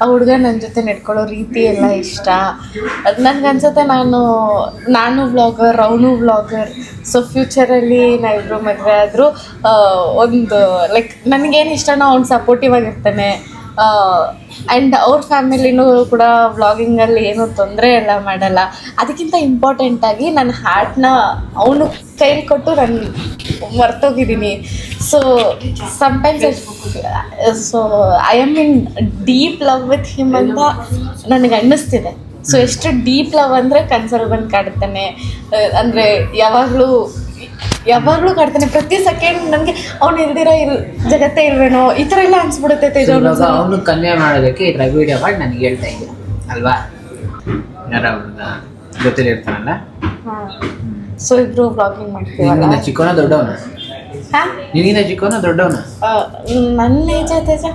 [SPEAKER 2] ಆ ಹುಡುಗ ನನ್ನ ಜೊತೆ ನಡ್ಕೊಳ್ಳೋ ರೀತಿ ಎಲ್ಲ ಇಷ್ಟ. ಅದು ನನಗನ್ಸುತ್ತೆ ನಾನು ವ್ಲಾಗರ್, ಅವನು ವ್ಲಾಗರ್. ಸೊ ಫ್ಯೂಚರಲ್ಲಿ ನಾವಿಬ್ಬರು ಮದುವೆ ಆದರೂ ಒಂದು ಲೈಕ್ ನನಗೇನು ಇಷ್ಟನೋ ಅವ್ನು ಸಪೋರ್ಟಿವ್ ಆಗಿರ್ತಾನೆ. ಆ್ಯಂಡ್ ಅವ್ರ ಫ್ಯಾಮಿಲಿನೂ ಕೂಡ ವ್ಲಾಗಿಂಗಲ್ಲಿ ಏನೂ ತೊಂದರೆ ಎಲ್ಲ ಮಾಡಲ್ಲ. ಅದಕ್ಕಿಂತ ಇಂಪಾರ್ಟೆಂಟಾಗಿ ನನ್ನ ಹಾರ್ಟ್ನ ಅವನು ಕೈಲಿ ಕೊಟ್ಟು ನಾನು ಮರ್ತೋಗಿದ್ದೀನಿ. So sometimes I am in deep love with him ಅಂತ ನನಗೆ ಅನ್ನಿಸ್ತಿದೆ. ಸೊ ಎಷ್ಟು ಡೀಪ್ ಲವ್ ಅಂದರೆ ಕನ್ಸಲ್ಲಿ ಬಂದು ಕಾಡ್ತಾನೆ, ಅಂದರೆ ಯಾವಾಗಲೂ ಕಾಡ್ತಾನೆ. ಪ್ರತಿ ಸೆಕೆಂಡ್ ನನಗೆ ಅವ್ನು ಇಲ್ದಿರೋ ಜಗತ್ತೇ ಇಲ್ವೇನೋ ಈ ಥರ ಎಲ್ಲ ಅನ್ಸ್ಬಿಡುತ್ತೆ ತೇಜ.
[SPEAKER 3] ಅವನು ಕನ್ವೆ ಮಾಡೋದಕ್ಕೆ ಈ ಥರ ವಿಡಿಯೋ ಮಾಡಿ ನನಗೆ ಹೇಳ್ತಾ ಇದ್ದೆ ಅಲ್ವಾ? ಯಾರ ಜೊತೆಲಿ ಇರ್ತಾನಲ್ಲ.
[SPEAKER 2] ಸೊ ಇಬ್ರು ವ್ಲಾಗಿಂಗ್ ಮಾಡ್ತೀವಲ್ಲ.
[SPEAKER 3] ನಿನ್ನ ಚಿಕ್ಕವನ ದೊಡ್ಡವನ?
[SPEAKER 2] ಹಾಂ,
[SPEAKER 3] ನಿನ್ನ ಚಿಕ್ಕವನ ದೊಡ್ಡವನ?
[SPEAKER 2] ನನ್ನ ಏಜ್ ತೇಜ.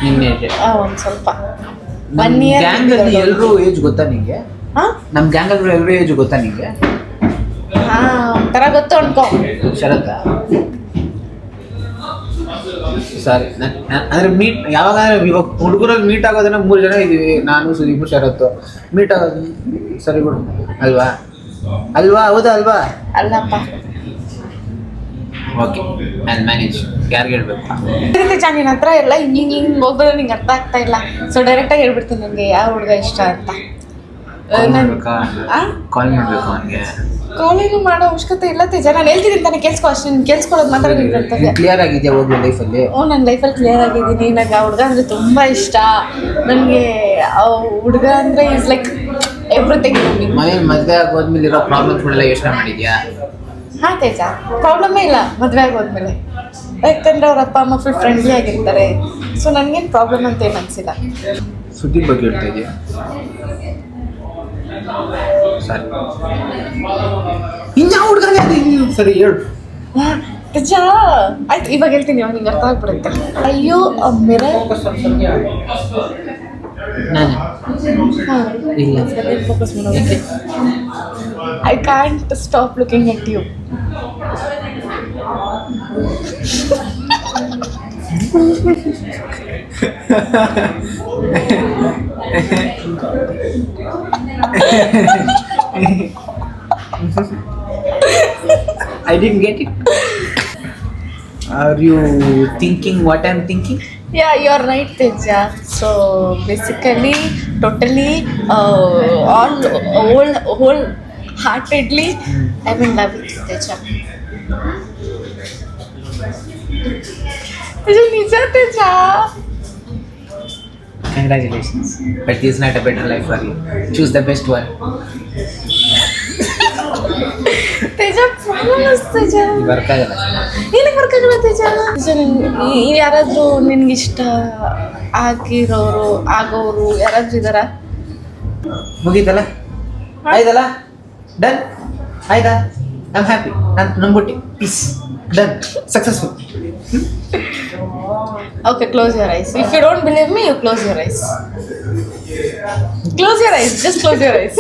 [SPEAKER 3] ನಿನ್ನ ಏಜ್
[SPEAKER 2] ಒಂದು ಸ್ವಲ್ಪ 1 year.
[SPEAKER 3] ಗ್ಯಾಂಗಲ್ಲಿ ಎಲ್ಲರೂ ಏಜ್ ಗೊತ್ತಾ ನಿಂಗೆ?
[SPEAKER 2] ಹಾಂ,
[SPEAKER 3] ನಮ್ಮ ಗ್ಯಾಂಗಲ್ಲಿ ಎಲ್ಲರೂ ಏಜ್ ಗೊತ್ತಾ ನಿಂಗೆ?
[SPEAKER 2] ಹಾಂ, ಒಂಥರ ಗೊತ್ತು ಅನ್ಕೋ.
[SPEAKER 3] ಶರತ್ತ ಸಾರಿ, ಅಂದರೆ ಮೀಟ್ ಯಾವಾಗಾದ್ರೆ ಇವಾಗ ಹುಡುಗರಲ್ಲಿ ಮೀಟ್ ಆಗೋದನ್ನ 3 ಜನ ಇದ್ದೀವಿ, ನಾನು ಸುದೀಪ್ ಶರತ್ತು. ಮೀಟ್ ಆಗೋದು ಸರಿ ಬಿಡು ಅಲ್ವಾ? ಹೌದಾ ಅಲ್ವಾ?
[SPEAKER 2] ಅಲ್ಲಪ್ಪ.
[SPEAKER 3] ಓಕೆ, ನಾನು ಮ್ಯಾನೇಜ್. ಯಾರಿಗೆ ಹೇಳ್ಬೇಕು?
[SPEAKER 2] ತೇಜ, ನಿನ್ನ ಹತ್ರ ಎಲ್ಲ ಹಿಂಗೆ ಹೋಗೋದು ನಿಂಗೆ ಅರ್ಥ ಆಗ್ತಾ ಇಲ್ಲ. ಸೊ ಡೈರೆಕ್ಟಾಗಿ ಹೇಳ್ಬಿಡ್ತೀನಿ ನನಗೆ ಯಾವ ಹುಡುಗ ಇಷ್ಟ ಅಂತ.
[SPEAKER 3] ಕಾಲ್ ಮಾಡಬೇಕು ಅವನಿಗೆ.
[SPEAKER 2] ಕಾಲೇಜು ಮಾಡೋ ಅವಶ್ಯಕತೆ ಇಲ್ಲ ತೇಜ, ನಾನು ಹೇಳ್ತೀನಿ ತಾನೆ, ಕೇಳಿಸ್ಕೊ. ಅಷ್ಟು ನೀನು ಕೇಳಿಸ್ಕೊಳ್ಳೋದು ಮಾತ್ರ ನಿಂಗೆ ಇರ್ತದೆ.
[SPEAKER 3] ಕ್ಲಿಯರ್ ಆಗಿದೆಯಾ ಹೋಗಿ ಲೈಫಲ್ಲಿ?
[SPEAKER 2] ನನ್ನ ಲೈಫಲ್ಲಿ ಕ್ಲಿಯರ್ ಆಗಿದ್ದೀನಿ. ನನಗೆ ಆ ಹುಡುಗ ಅಂದರೆ ತುಂಬ ಇಷ್ಟ. ನನಗೆ ಆ ಹುಡುಗ ಅಂದರೆ ಈಸ್ ಲೈಕ್ ಎವ್ರಿಥಿಂಗ್.
[SPEAKER 3] ಮನೇಲಿ ಮದುವೆ ಆಗೋದ್ಮೇಲೆ ಇರೋ ಪ್ರಾಬ್ಲಮ್ಸ್ಗಳೆಲ್ಲ ಯೋಚನೆ ಮಾಡಿದ್ಯಾ?
[SPEAKER 2] ಹಾಂ ತೇಜ, ಪ್ರಾಬ್ಲಮ್ಮೇ ಇಲ್ಲ ಮದುವೆ ಆಗೋದ್ಮೇಲೆ. ಯಾಕಂದರೆ ಅವ್ರ ಅಪ್ಪ ಅಮ್ಮ ಫುಲ್ ಫ್ರೆಂಡ್ಲಿ ಆಗಿರ್ತಾರೆ. ಸೊ ನನಗೇನು ಪ್ರಾಬ್ಲಮ್ ಅಂತ ಏನು ಅನಿಸಿಲ್ಲ.
[SPEAKER 3] ಸುದ್ದಿ ಬಗ್ಗೆ ಹೇಳ್ತಾ ಇದೆಯಾ? ಸರಿ, ಇನ್ಯಾವ ಹುಡುಗನೇ ಅದು? ಸರಿ ಹೇಳು
[SPEAKER 2] ತೇಜ. ಆಯ್ತು, ಇವಾಗ ಹೇಳ್ತೀನಿ, ಇವಾಗ ನಿಂಗೆ ಅರ್ಥ ಆಗ್ಬಿಡುತ್ತೆ. ಅಯ್ಯೋ ಮಿರರ್.
[SPEAKER 3] ನಾನು ಇಲ್ಲ,
[SPEAKER 2] ಫೋಕಸ್ ಮಾಡೋದು. I can't stop looking at you.
[SPEAKER 3] I didn't get it. Are you thinking what I'm thinking?
[SPEAKER 2] Yeah, you're right, Teja. So basically, totally, wholeheartedly, I'm in love with you, Teja. Teja, Teja.
[SPEAKER 3] Congratulations. But this is not a better life for you. Choose the best one.
[SPEAKER 2] Teja, promise, Teja.
[SPEAKER 3] Work ಆಗಲ್ಲ.
[SPEAKER 2] ನಿನಗೆ ಬರ್ಕಾಗಲ್ಲ ತೇಜ. ಯಾರಾದ್ರೂ ನಿನ್ಗಿಷ್ಟ ಆಗಿರೋರು ಆಗೋರು ಯಾರಾದ್ರೂ ಇದಾರ?
[SPEAKER 3] ಮುಗೀತಲ್ಲ, ಆಯ್ತಲ್ಲ, done ಆಯ್ತಾ? I am happy. ನಾನು ನಂಬಿಟ್ಟು peace done successful.
[SPEAKER 2] Okay, close your eyes. If you don't believe me, you close your eyes. Close your eyes. Just close your eyes.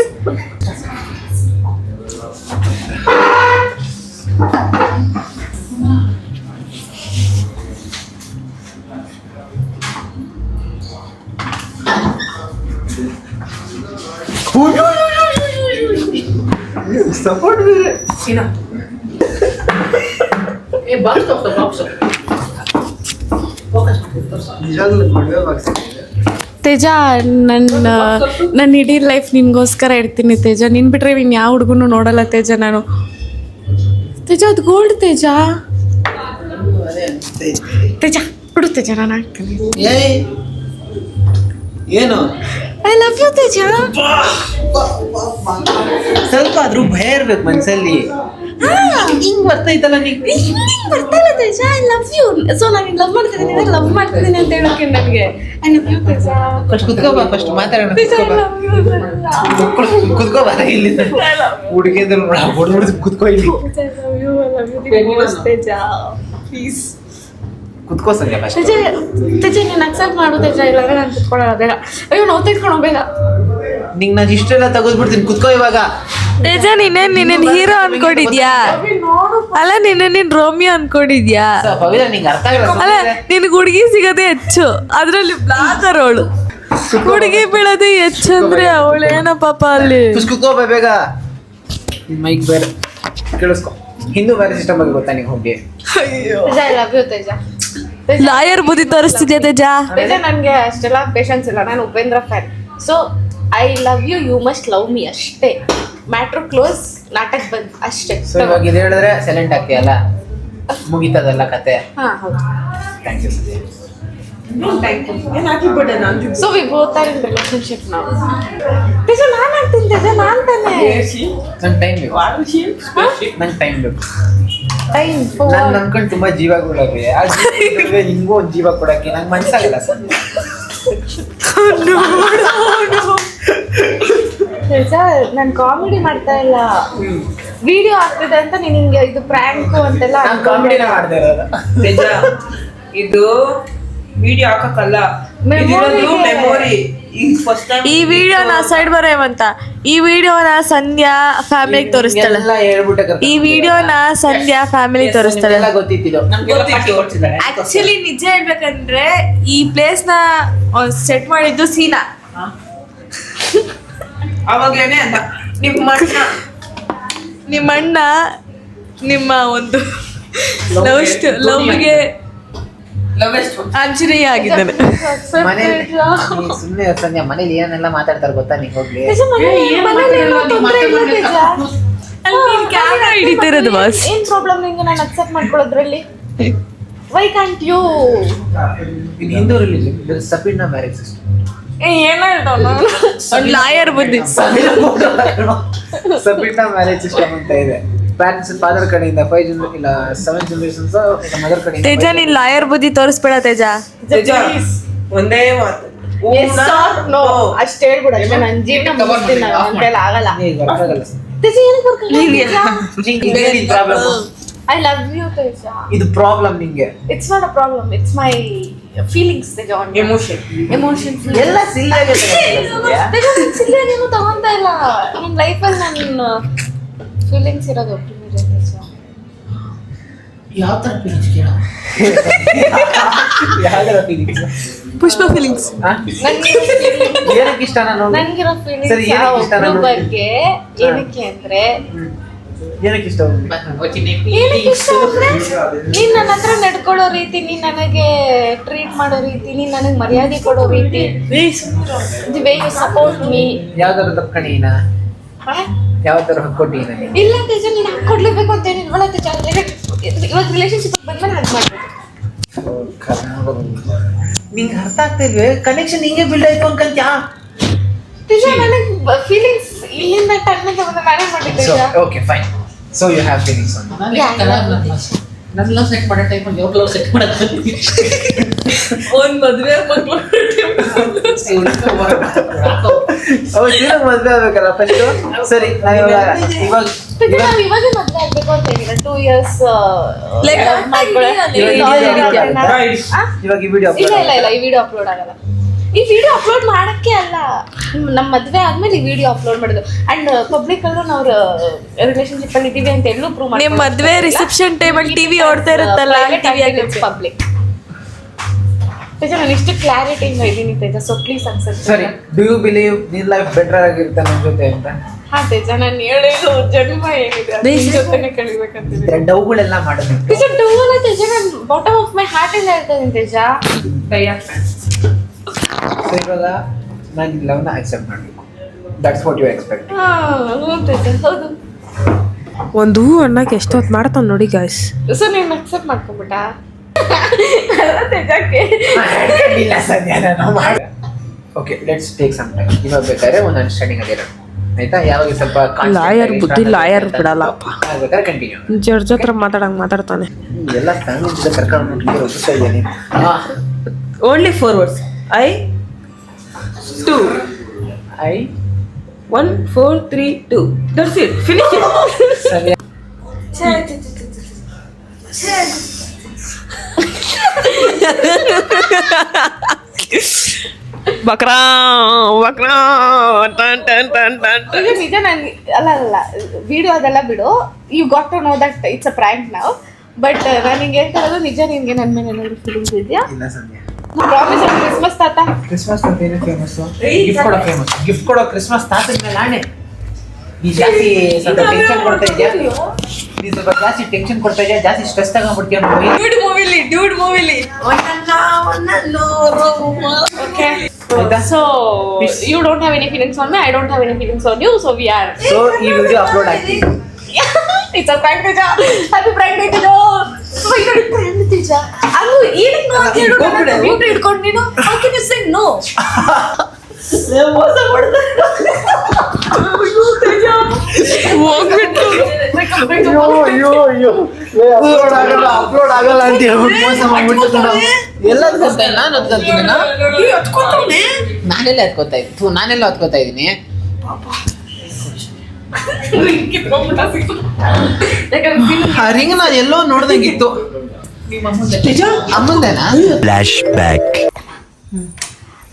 [SPEAKER 3] Support ಬೇರೆ
[SPEAKER 2] ತೇಜ, ನನ್ನ ಇಡೀ ಲೈಫ್ ನಿನ್ಗೋಸ್ಕರ ಇಡ್ತೀನಿ ತೇಜ. ನೀನ್ ಬಿಟ್ರೆ ಇನ್ ಯಾವ ಹುಡುಗನು ನೋಡಲ್ಲ ತೇಜ ನಾನು. ತೇಜ ಅದು ಗೋಲ್ಡ್ ತೇಜ. ತೇಜ ಬಿಡು ತೇಜ, ನಾನು ಹಾಕ್ತೀನಿ.
[SPEAKER 3] ಏನು
[SPEAKER 2] ಐ ಲವ್ ಯು ತೇಜ.
[SPEAKER 3] ಸ್ವಲ್ಪ ಆದ್ರೂ ಭಯ ಇರ್ಬೇಕು ಮನ್ಸಲ್ಲಿ. ಹಿಂಗ್ ಬರ್ತೈತಲ್ಲ ನಿಂಗೆ.
[SPEAKER 2] ಬರ್ತಲ್ಲ Teja. I love you. So ನಾನು ಲವ್ ಮಾಡ್ತಿದ್ದೀನಿ, ಲವ್ ಮಾಡ್ತಿದ್ದೀನಿ ಅಂತ ಹೇಳಕ್ಕೆ ನನಗೆ I love you Teja.
[SPEAKER 3] First ಕುತ್ಕೋಬಾ, ಫಸ್ಟ್ ಮಾತಾಡೋಣ.
[SPEAKER 2] Teja I love you.
[SPEAKER 3] ಕುತ್ಕೋಬಾ ಇಲ್ಲಿ. ಹುಡುಗಿದ್ರು ಹೊಡೆದು ಕುತ್ಕೋ ಇಲ್ಲಿ.
[SPEAKER 2] I love you Teja. Please
[SPEAKER 3] ಕುತ್ಕೋ ಸಂಜೆ ಫಸ್ಟ್.
[SPEAKER 2] ತೇಜ ತೇಜ ನೀನು ಅಕ್ಸೆಪ್ಟ್ ಮಾಡು ತೇಜ, ಇಲ್ಲಾಂದ್ರೆ ನಾನು ಕುತ್ಕೊಳ್ಳೋಲ್ಲ. ಬೇಗ ಅಯ್ಯೋ ನೋವು ತೆಗೆದುಕೊಂಡು ಬೇಗ.
[SPEAKER 3] ನಿಂಗೆ ನಾನು ಇಷ್ಟೆಲ್ಲ ತೆಗೆದ್ಬಿಡ್ತೀನಿ, ಕುತ್ಕೋ ಇವಾಗ.
[SPEAKER 2] ತೇಜ ನೀನೇನ್ ಹೀರೋ ಅನ್ಕೊಂಡಿದ್ಯಾ? ಅಲ್ಲ ನೀನ್ ರೋಮಿಯೋ ಅನ್ಕೊಂಡಿದ್ಯಾ?
[SPEAKER 3] ಪವಿತ್ರ ನಿಂಗೆ ಅರ್ಥ ಆಗಲ್ಲ.
[SPEAKER 2] ಅಲ್ಲ ನಿನಗೆ ಹುಡುಗಿ ಸಿಗೋದೇ ಹೆಚ್ಚು, ಅದ್ರಲ್ಲಿ ಬ್ಲಾಕರ್ ಅವಳು. ಹುಡುಗಿ ಬೀಳೋದೇ ಹೆಚ್ಚು ಅಂದ್ರೆ ಅವಳೇನ ಪಾಪ ಅಲ್ಲಿ.
[SPEAKER 3] ಕುತ್ಕೋ ಬೇಗ. ಮೈಕ್ ಬೇರೆ ಕೇಳಿಸ್ಕೊ. ಹಿಂದೂ ಬೇರೆ ಸಿಸ್ಟಮ್ ಬಗ್ಗೆ ಗೊತ್ತಾ ನಿಂಗೆ? ಹೋಗಿ
[SPEAKER 2] Teja I love you Teja.
[SPEAKER 6] Lawyer ಬುದ್ಧಿ ತೋರಿಸ್ತಿದ್ಯಾ ತೇಜ?
[SPEAKER 2] ತೇಜ ನನಗೆ ಅಷ್ಟೆಲ್ಲ ಪೇಷನ್ಸ್ ಇಲ್ಲ. ನಾನು Upendra fan. So I love you, you must love me ಅಷ್ಟೇ. Matter close. ನಾಟಕ ಬಂದ್ ಅಷ್ಟೇ.
[SPEAKER 3] ಸೊ ಇವಾಗ ಇದು ಹೇಳಿದ್ರೆ ಸೈಲೆಂಟ್ ಆಗ್ತೀಯಲ್ಲ, ಮುಗೀತದಲ್ಲ ಕತೆ.
[SPEAKER 2] ಹಾ ಹೌದು.
[SPEAKER 3] ಥ್ಯಾಂಕ್ ಯು ಸಂಜೆ.
[SPEAKER 2] So we both are in relationship now. Teja ನಾನು ಆಗ್ತೀನಿ ತೇಜ, ನಾನು ತಾನೆ.
[SPEAKER 3] ನಂಗೆ ಟೈಮ್ ಬೇಕು. ನಂಗೆ ಟೈಮ್ ಬೇಕು.
[SPEAKER 2] ಟೈಮ್
[SPEAKER 3] ನಾನು ನನ್ಕೊಂಡು ತುಂಬಾ ಜೀವ ಕೊಡೋಕೆ, ಆ ಜೀವ ನಿಂಗೂ ಒಂದು ಜೀವ ಕೊಡಕ್ಕೆ ನಂಗೆ ಮನ್ಸಾಗಲ್ಲ ಸರ್.
[SPEAKER 2] ತೇಜ ನಾನು ಕಾಮಿಡಿ ಮಾಡ್ತಾ ಇಲ್ಲ, ವಿಡಿಯೋ ಆಗ್ತಿದೆ ಅಂತ ನೀನ್ ಹಿಂಗೆ ಇದು ಪ್ರ್ಯಾಂಕು ಅಂತೆಲ್ಲ
[SPEAKER 3] ನಾನು ಕಾಮಿಡಿನ ಮಾಡ್ತಾ ಇರೋದು.
[SPEAKER 1] ತೇಜ ಇದು ವಿಡಿಯೋ ಹಾಕಕ್ಕಲ್ಲ, ಮೆಮೊರಿ. ಈಗ ಫಸ್ಟ್ ಟೈಮ್
[SPEAKER 6] ಈ ವಿಡಿಯೋನ ಸೈಡ್ ಬರೋವಂತ. ಈ ವಿಡಿಯೋನ ಸಂಧ್ಯಾ ಫ್ಯಾಮಿಲಿಗೆ ತೋರಿಸ್ತಾಳೆ.
[SPEAKER 3] ಎಲ್ಲ ಹೇಳ್ಬಿಟ್ಟೆ
[SPEAKER 6] ಈ ವಿಡಿಯೋನ ಸಂಧ್ಯಾ ಫ್ಯಾಮಿಲಿ ತೋರಿಸ್ತಾಳೆ.
[SPEAKER 3] ಎಲ್ಲ ಗೊತ್ತಿತ್ತಿದ್ದು.
[SPEAKER 6] ಆಕ್ಚುಲಿ ನಿಜ ಹೇಳ್ಬೇಕಂದ್ರೆ ಈ ಪ್ಲೇಸ್ ನ ಸೆಟ್ ಮಾಡಿದ್ದು ಸೀನಾ.
[SPEAKER 1] ಅವಾಗ್ಲೇನೆ ಅಂತ
[SPEAKER 6] ನಿಮ್ಮ ಅಣ್ಣ ನಿಮ್ಮ ಒಂದು ಲವ್ಗೆ ಆಂಜನೇಯ ಆಗಿದ್ದಾನೆ.
[SPEAKER 3] ಮನೇಲಿ ಸುಮ್ಮನೆ ಸಂಜೆ ಮನೇಲಿ ಏನೆಲ್ಲ ಮಾತಾಡ್ತಾರೆ ಗೊತ್ತಾ ನಿಂಗೆ? ಹೋಗ್ಲಿ
[SPEAKER 6] ಕ್ಯಾಮ್ರಾ ಹಿಡಿತಿರೋದು ಬಾಸ್.
[SPEAKER 2] ಏನ್ ಪ್ರಾಬ್ಲಮ್ ನಿಂಗೆ ನಾನು ಅಕ್ಸೆಪ್ಟ್ ಮಾಡ್ಕೊಳ್ಳೋದ್ರಲ್ಲಿ? Why can't you?
[SPEAKER 3] In Hindu religion sapinda marriage system.
[SPEAKER 2] ಏನ್ ಹೇಳ್ದವನು?
[SPEAKER 6] ಒಂದು ಲಾಯರ್ ಬುದ್ಧಿ.
[SPEAKER 3] ಸಪಿಂಡ ಮ್ಯಾರೇಜ್ ಸಿಸ್ಟಮ್ ಅಂತ ಇದೆ. ಪ್ಯಾರೆಂಟ್ಸ್ ಫಾದರ್ ಕಡೆಯಿಂದ 5 ಇಲ್ಲ 7 ಜನರೇಷನ್ಸ್, ಮದರ್ ಕಡೆಯಿಂದ.
[SPEAKER 6] ತೇಜ ನೀನ್ ಲಾಯರ್ ಬುದ್ಧಿ ತೋರಿಸ್ಬೇಡ ತೇಜ.
[SPEAKER 1] ಒಂದೇ ಮಾತು,
[SPEAKER 2] ನೋ ಅಷ್ಟೇ ಹೇಳ್ಬಿಡು ಅಷ್ಟೇ. ನನ್ನ ಜೀವನ ಮುಗಿಸ್ತೀನಿ ನಾನು, ಅಂತೆಲ್ಲ ಆಗಲ್ಲ. ತೇಜ ಏನಕ್ಕೆ ಬರ್ಕಲ್ಲ? ಐ ಲವ್ ಯು ತೇಜ.
[SPEAKER 3] ಇದು ಪ್ರಾಬ್ಲಮ್ ನಿಂಗೆ.
[SPEAKER 2] It's not a problem, it's my feelings Teja. Emotion
[SPEAKER 3] ಎಲ್ಲ ಸಿಲ್ಲಾಗೆ
[SPEAKER 2] ಸಿಲ್ಲಾಗಿ ಏನು ತಗೊಂತಾ ಇಲ್ಲ. ನನ್ನ ಲೈಫಲ್ಲಿ ನನ್ನ ಫೀಲಿಂಗ್ಸ್ ಇರೋದು ಒಪ್ಪಿಗೆ ತೇಜ.
[SPEAKER 3] ಯಾವ ತರ ಫೀಲಿಂಗ್ಸ್ ಕೇಳ? ಯಾವ ತರ ಫೀಲಿಂಗ್ಸ್?
[SPEAKER 6] ಪುಷ್ಪ ಫೀಲಿಂಗ್ಸ್.
[SPEAKER 3] ಏನಕ್ಕೆ ಇಷ್ಟ ನಾನು?
[SPEAKER 2] ನಂಗಿರೋ
[SPEAKER 3] ಸರಿ,
[SPEAKER 2] ಫೀಲಿಂಗ್ಸ್
[SPEAKER 3] ಏನಕ್ಕೆ ಇಷ್ಟ ನಾನು?
[SPEAKER 2] ಬಗ್ಗೆ ಏನಕ್ಕೆ ಅಂದ್ರೆ
[SPEAKER 3] ಏನಕ್ಕೆ ಇಷ್ಟ?
[SPEAKER 2] ಏನಕ್ಕೆ ಇಷ್ಟ ಅಂದ್ರೆ ನೀನ್ ನನ್ನ ಹತ್ರ ನಡ್ಕೊಳ್ಳೋ ರೀತಿ, ನೀನ್ ನನಗೆ ಟ್ರೀಟ್ ಮಾಡೋ ರೀತಿ, ನೀನ್ ನನಗೆ ಮರ್ಯಾದೆ ಕೊಡೋ ರೀತಿ, the way you support me.
[SPEAKER 3] ಯಾವ ತರ ತಪ್ಕೊಂಡಿನ? ಯಾವ ತರ ಹಕ್ಕೊಟ್ಟಿ ನನಗೆ?
[SPEAKER 2] ಇಲ್ಲ ತೇಜ, ನೀನು ಹಾಕೊಡ್ಲೇಬೇಕು ಅಂತ ಏನಿಲ್ವಲ್ಲ ತೇಜ. ಇವಾಗ ರಿಲೇಶನ್ಶಿಪ್ ಬಂದ್ಮೇಲೆ ಹಾಗೆ ಮಾಡ್ಬೇಕು.
[SPEAKER 3] ನಿಂಗೆ ಅರ್ಥ ಆಗ್ತಾ ಇಲ್ವೇ? ಕನೆಕ್ಷನ್ ಹಿಂಗೆ ಬಿಲ್ಡ್ ಆಯ್ತು ಅನ್ಕಂತ್ಯಾ?
[SPEAKER 2] ತೇಜ ನನಗೆ ಫೀಲಿಂಗ್ಸ್ ಇಲ್ಲಿಂದ ಟರ್ನಿಂಗ್ ಮ್ಯಾನೇಜ್ ಮಾಡಿ Teja.
[SPEAKER 3] Okay fine. So you have feelings on. ನನ್ನ ಲವ್ ಸೆಟ್ ಮಾಡೋ ಟೈಮಲ್ಲಿ ಅವ್ರ ಲವ್ ಸೆಟ್ ಮಾಡೋದು
[SPEAKER 6] ಒಂದ್ ಮದ್ವೆ ಮಕ್ಳು
[SPEAKER 3] ಮದ್ವೆ ಆಗ್ಬೇಕಲ್ಲ ಫಸ್ಟ್. ಸರಿ ನಾವ್ ಇವಾಗ
[SPEAKER 2] ನಾವ್ ಇವಾಗ ಮದ್ವೆ ಆಗ್ಬೇಕು ಅಂತ ಹೇಳಿದ್ರೆ 2 years
[SPEAKER 6] Like,
[SPEAKER 3] ಇವಾಗ ಈ ವಿಡಿಯೋ
[SPEAKER 2] ಇಲ್ಲ ಈ ವಿಡಿಯೋ ಅಪ್ಲೋಡ್ ಆಗಲ್ಲ. ಈ ವಿಡಿಯೋ ಅಪ್ಲೋಡ್ ಮಾಡಕ್ಕೆ ಅಲ್ಲ, ನಮ್ಮ ಮದ್ವೆ ಆದ್ಮೇಲೆ ಈ ವಿಡಿಯೋ ಅಪ್ಲೋಡ್ ಮಾಡೋದು. ಅಂಡ್ ಪಬ್ಲಿಕ್ ಅಲ್ಲೂ ನಾವು ರಿಲೇಶನ್ಶಿಪ್ ಅಲ್ಲಿ ಇದೀವಿ ಅಂತ ಎಲ್ಲೂ ಪ್ರೂವ್ ಮಾಡಿ.
[SPEAKER 6] ನಿಮ್ ಮದ್ವೆ ರಿಸೆಪ್ಷನ್ ಟೈಮಲ್ಲಿ ಟಿವಿ ಓಡ್ತಾ ಇರುತ್ತಲ್ಲ ಟಿವಿ ಆಗುತ್ತೆ
[SPEAKER 2] ಪಬ್ಲಿಕ್. ತೇಜ ನಾನು ಇಷ್ಟು ಕ್ಲಾರಿಟಿಯಿಂದ ಇದ್ದೀನಿ ತೇಜ, ಸೊ ಪ್ಲೀಸ್ ಅನ್ಸತ್ತೆ.
[SPEAKER 3] ಸರಿ, ಡು ಯು ಬಿಲೀವ್ ನಿನ್ ಲೈಫ್ ಬೆಟರ್ ಆಗಿರುತ್ತೆ ನನ್ನ ಜೊತೆ ಅಂತ?
[SPEAKER 2] ಹಾ ತೇಜ, ನಾನು ಹೇಳೋದು ಜನ್ಮ ಏನಿದೆ ನಿನ್ ಜೊತೆನೆ ಕಳಿಬೇಕಂತಿದೆ.
[SPEAKER 3] ಡೌಗಳೆಲ್ಲ ಮಾಡೋದು
[SPEAKER 2] ತೇಜ ಡೌವಲ್ಲ ತೇಜ, ನಾನು ಬಾಟಮ್ ಆಫ್ ಮೈ ಹಾರ್ಟ್ ಇಂದ ಹೇಳ್ತಾ ಇದ್ದೀನಿ ತೇಜ.
[SPEAKER 3] ಸೊ ಇವಾಗ ನಾನು ಈ ಲವ್ನ ಅಕ್ಸೆಪ್ಟ್ ಮಾಡಬೇಕು. That's what you expect.
[SPEAKER 2] ಹೌದು ತೇಜ, ಹೌದು.
[SPEAKER 1] ಒಂದು ಹೂ ಅನ್ನಕ್ಕೆ ಎಷ್ಟೊತ್ತು ಮಾಡ್ತಾನೆ ನೋಡಿ ಗಾಯ್ಸ್.
[SPEAKER 2] ಸೊ ನೀನು ಅಕ್ಸೆಪ್ಟ್ ಮಾಡ್ಕೊಂಬಿಟ್ಟ ತೇಜಕ್ಕೆ?
[SPEAKER 3] ಇಲ್ಲ ಸದ್ಯ ನಾನು ಮಾಡಿ. Okay, let's take some time. ಇವಾಗ ಬೇಕಾದ್ರೆ ಒಂದು ಅಂಡರ್ಸ್ಟ್ಯಾಂಡಿಂಗ್ ಆಗಿರೋ ಆಯ್ತಾ? ಯಾವಾಗ ಸ್ವಲ್ಪ
[SPEAKER 1] ಲಾಯರ್ ಬುದ್ಧಿ ಲಾಯರ್ ಬಿಡಲ್ಲಪ್ಪ.
[SPEAKER 3] ಬೇಕಾದ್ರೆ ಕಂಟಿನ್ಯೂ.
[SPEAKER 1] ಜಡ್ಜ್ ಹತ್ರ ಮಾತಾಡ್ತಾನೆ.
[SPEAKER 3] ಎಲ್ಲ ಫ್ಯಾಮಿಲಿ ಜೊತೆ ಕರ್ಕೊಂಡು ಹೋಗ್ತಾ ಇದ್ದೀನಿ.
[SPEAKER 1] Only 4 words. I 2
[SPEAKER 3] I
[SPEAKER 1] 1 4 3 2. That's it. Finish it.
[SPEAKER 3] ಸರಿ.
[SPEAKER 1] ಬಕ್ರಾ ಬಕ್ರಾ ಟನ್ ಟನ್ ಟನ್ ಟನ್.
[SPEAKER 2] ಈಗ ನಿಜ ನಾನು ಅಲ್ಲ ವಿಡಿಯೋ ಅದೆಲ್ಲ ಬಿಡು. You got to know that it's a prank ನಾವ್. ಬಟ್ ನಾನು ಹಿಂಗೆ ಹೇಳ್ತಿರೋದು ನಿಜ. ನಿನ್ಗೆ ನನ್ನ ಮೇಲೆ ಏನಾದ್ರು ಫೀಲಿಂಗ್ಸ್ ಇದೆಯಾ?
[SPEAKER 3] ಇಲ್ಲ ಸಂಧ್ಯಾ.
[SPEAKER 2] ಪ್ರಾಮಿಸ್ ಕ್ರಿಸ್ಮಸ್ ತಾತ.
[SPEAKER 3] ಕ್ರಿಸ್ಮಸ್ ಅಂತ ಏನು ಫೇಮಸ್? ಗಿಫ್ಟ್ ಕೊಡೋ ಫೇಮಸ್. ಗಿಫ್ಟ್ ಕೊಡೋ ಕ್ರಿಸ್ಮಸ್ ತಾತನ ಮೇಲೆ ಆಣೆ. ನೀ ಜಾಸ್ತಿ ಸ್ವಲ್ಪ ಟೆನ್ಷನ್ ಕೊಡ್ತಾ ಇದೆಯಾ? ನೀ ಸ್ವಲ್ಪ ಜಾಸ್ತಿ ಟೆನ್ಷನ್ ಕೊಡ್ತಾ ಇದೆಯಾ? ಜಾಸ್ತಿ ಸ್ಟ್ರೆಸ್ ತಗೊಂಡ್ಬಿಡ್ತೀಯ ನೋಡಿ.
[SPEAKER 6] ಡ್ಯೂಡ್ ಮೂವಿಲಿ
[SPEAKER 2] Okay. So you don't have any feelings on me. I don't have any feelings on you. So we are.
[SPEAKER 3] So ಈ ವಿಡಿಯೋ ಅಪ್ಲೋಡ್ ಆಗ್ತೀವಿ.
[SPEAKER 2] It's a prank, Teja. Happy prank day, Teja. So you are prank, Teja. I'm eating no. Mute ಇಟ್ಕೊಂಡು ನೀನು. How can you say no?
[SPEAKER 3] Upload ಆಗಲ್ಲ ಅಂತ ಹೇಳ್ಬಿಟ್ಟು ಮೋಸ ಮಾಡ್ಬಿಟ್ಟು ಎಲ್ಲ ನಾನು ಹತ್ಕೊತೀನಿ. ನಾನೆಲ್ಲ ಹತ್ಕೋತಾ ಇದ್ದೀನಿ. ನಾನೆಲ್ಲ ಹತ್ಕೋತಾ ಇದ್ದೀನಿ. ಆ ರಿಂಗ್ ನಾನು ಎಲ್ಲೋ ನೋಡ್ದಂಗಿತ್ತು. ಅಮ್ಮಂದೇನಾ?
[SPEAKER 5] Flash back.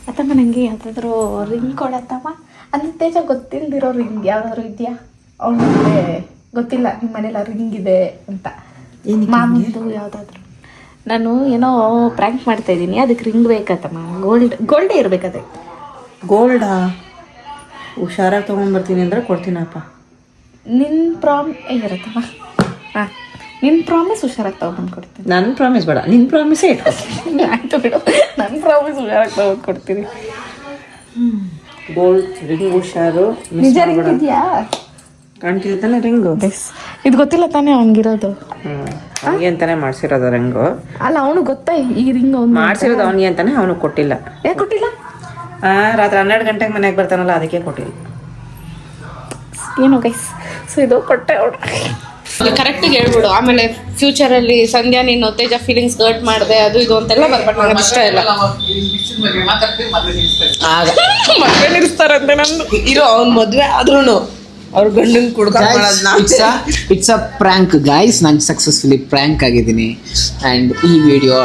[SPEAKER 2] ಅತ್ತಮ್ಮ ನಂಗೆ ಯಾವ್ದಾದ್ರು ರಿಂಗ್ ಕೊಡತ್ತಮ್ಮ. ಅಂದ್ರೆ ತೇಜ ಗೊತ್ತಿಲ್ದಿರೋ ರಿಂಗ್ ಯಾವ್ದಾದ್ರು ಇದೆಯಾ? ಅವನಿಗೆ ಗೊತ್ತಿಲ್ಲ ನಿಮ್ಮ ಮನೇಲಿ ರಿಂಗ್ ಇದೆ ಅಂತ. ಮಾಮಿಂದು ಯಾವ್ದಾದ್ರು. ನಾನು ಏನೋ ಪ್ರ್ಯಾಂಕ್ ಮಾಡ್ತಾ ಇದ್ದೀನಿ, ಅದಕ್ಕೆ ರಿಂಗ್ ಬೇಕತ್ತಮ್ಮ. ಗೋಲ್ಡೇ ಇರ್ಬೇಕದೆ.
[SPEAKER 1] ಗೋಲ್ಡಾ? ಹುಷಾರಾಗಿ ತೊಗೊಂಡ್ಬರ್ತೀನಿ ಅಂದ್ರೆ ಕೊಡ್ತೀನಪ್ಪ.
[SPEAKER 2] ಇರತ್ತಮ್ಮ. ಹಾಂ, ನಿನ್ನ ಪ್ರಾಮಿಸ್ ಹುಷಾರಾಗಿ ತೊಗೊಂಡು ಕೊಡ್ತೀನಿ.
[SPEAKER 1] ನನ್ನ ಪ್ರಾಮಿಸ್ ಬೇಡ, ನಿನ್ನ ಪ್ರಾಮಿಸೇ ಇಟ್ಕೊ.
[SPEAKER 2] ಆಯ್ತು ಬಿಡು, ನನ್ನ ಪ್ರಾಮಿಸ್ ಹುಷಾರಾಗಿ ತೊಗೊಂಡು ಕೊಡ್ತೀನಿ.
[SPEAKER 1] ಗೋಲ್ಡ್ ರಿಂಗ್ ಹುಷಾರು.
[SPEAKER 2] ನಿಜ ರಿಂಗ್ ಇದೆಯಾ?
[SPEAKER 1] ಕಾಣ್ತಿಲ್ಲ ತಾನೆ ರಿಂಗು?
[SPEAKER 2] ಇದು ಗೊತ್ತಿಲ್ಲ ತಾನೇ ಅವನಿಗಿರೋದು?
[SPEAKER 1] ಅವನಿಗೆ ಅಂತಾನೆ ಮಾಡ್ಸಿರೋದು ರಿಂಗು.
[SPEAKER 2] ಅಲ್ಲ, ಅವನು ಗೊತ್ತಾ ಈ ರಿಂಗ್ ಅವ್ನು
[SPEAKER 1] ಮಾಡ್ಸಿರೋದು ಅವನಿಗೆ ಅಂತಾನೆ. ಅವನು ಕೊಟ್ಟಿಲ್ಲ.
[SPEAKER 2] ಯಾಕೆ ಕೊಟ್ಟಿಲ್ಲ?
[SPEAKER 1] ರಾತ್ರಿ 12 ಗಂಟೆಗೆ ಮನೆಗೆ ಬರ್ತಾನಲ್ಲ, ಅದಕ್ಕೆ ಕೊಟ್ಟಿಲ್ಲ.
[SPEAKER 2] ಏನು ಗೈಸ್, ಸೊ ಇದು ಕೊಟ್ಟೆ ಅವಳು. ಕರೆಕ್ಟಾಗಿ ಹೇಳ್ಬಿಡು, ಆಮೇಲೆ ಫ್ಯೂಚರಲ್ಲಿ ಸಂಧ್ಯಾ ನೀನು ತೇಜ ಫೀಲಿಂಗ್ಸ್ ಹರ್ಟ್ ಮಾಡಿದೆ ಅದು ಇದು ಅಂತೆಲ್ಲ ಬರ್ಬಾರ್ದು. ನನಗೆ ಇಷ್ಟ ಇಲ್ಲ. ಮದುವೆ ನಿಲ್ಲಿಸ್ತಾರಂತೆ ನಂದು.
[SPEAKER 1] ಇರೋ ಅವ್ನ ಮದುವೆ ಆದ್ರೂ ಅವ್ರ ಗಂಡನ್
[SPEAKER 3] ಇಟ್ಸ್ ಅ ಪ್ರ್ಯಾಂಕ್ ಗೈಸ್. ನಾನು ಸಕ್ಸಸ್ಫುಲಿ ಪ್ರ್ಯಾಂಕ್ ಆಗಿದ್ದೀನಿ ಆ್ಯಂಡ್ ಈ ವಿಡಿಯೋ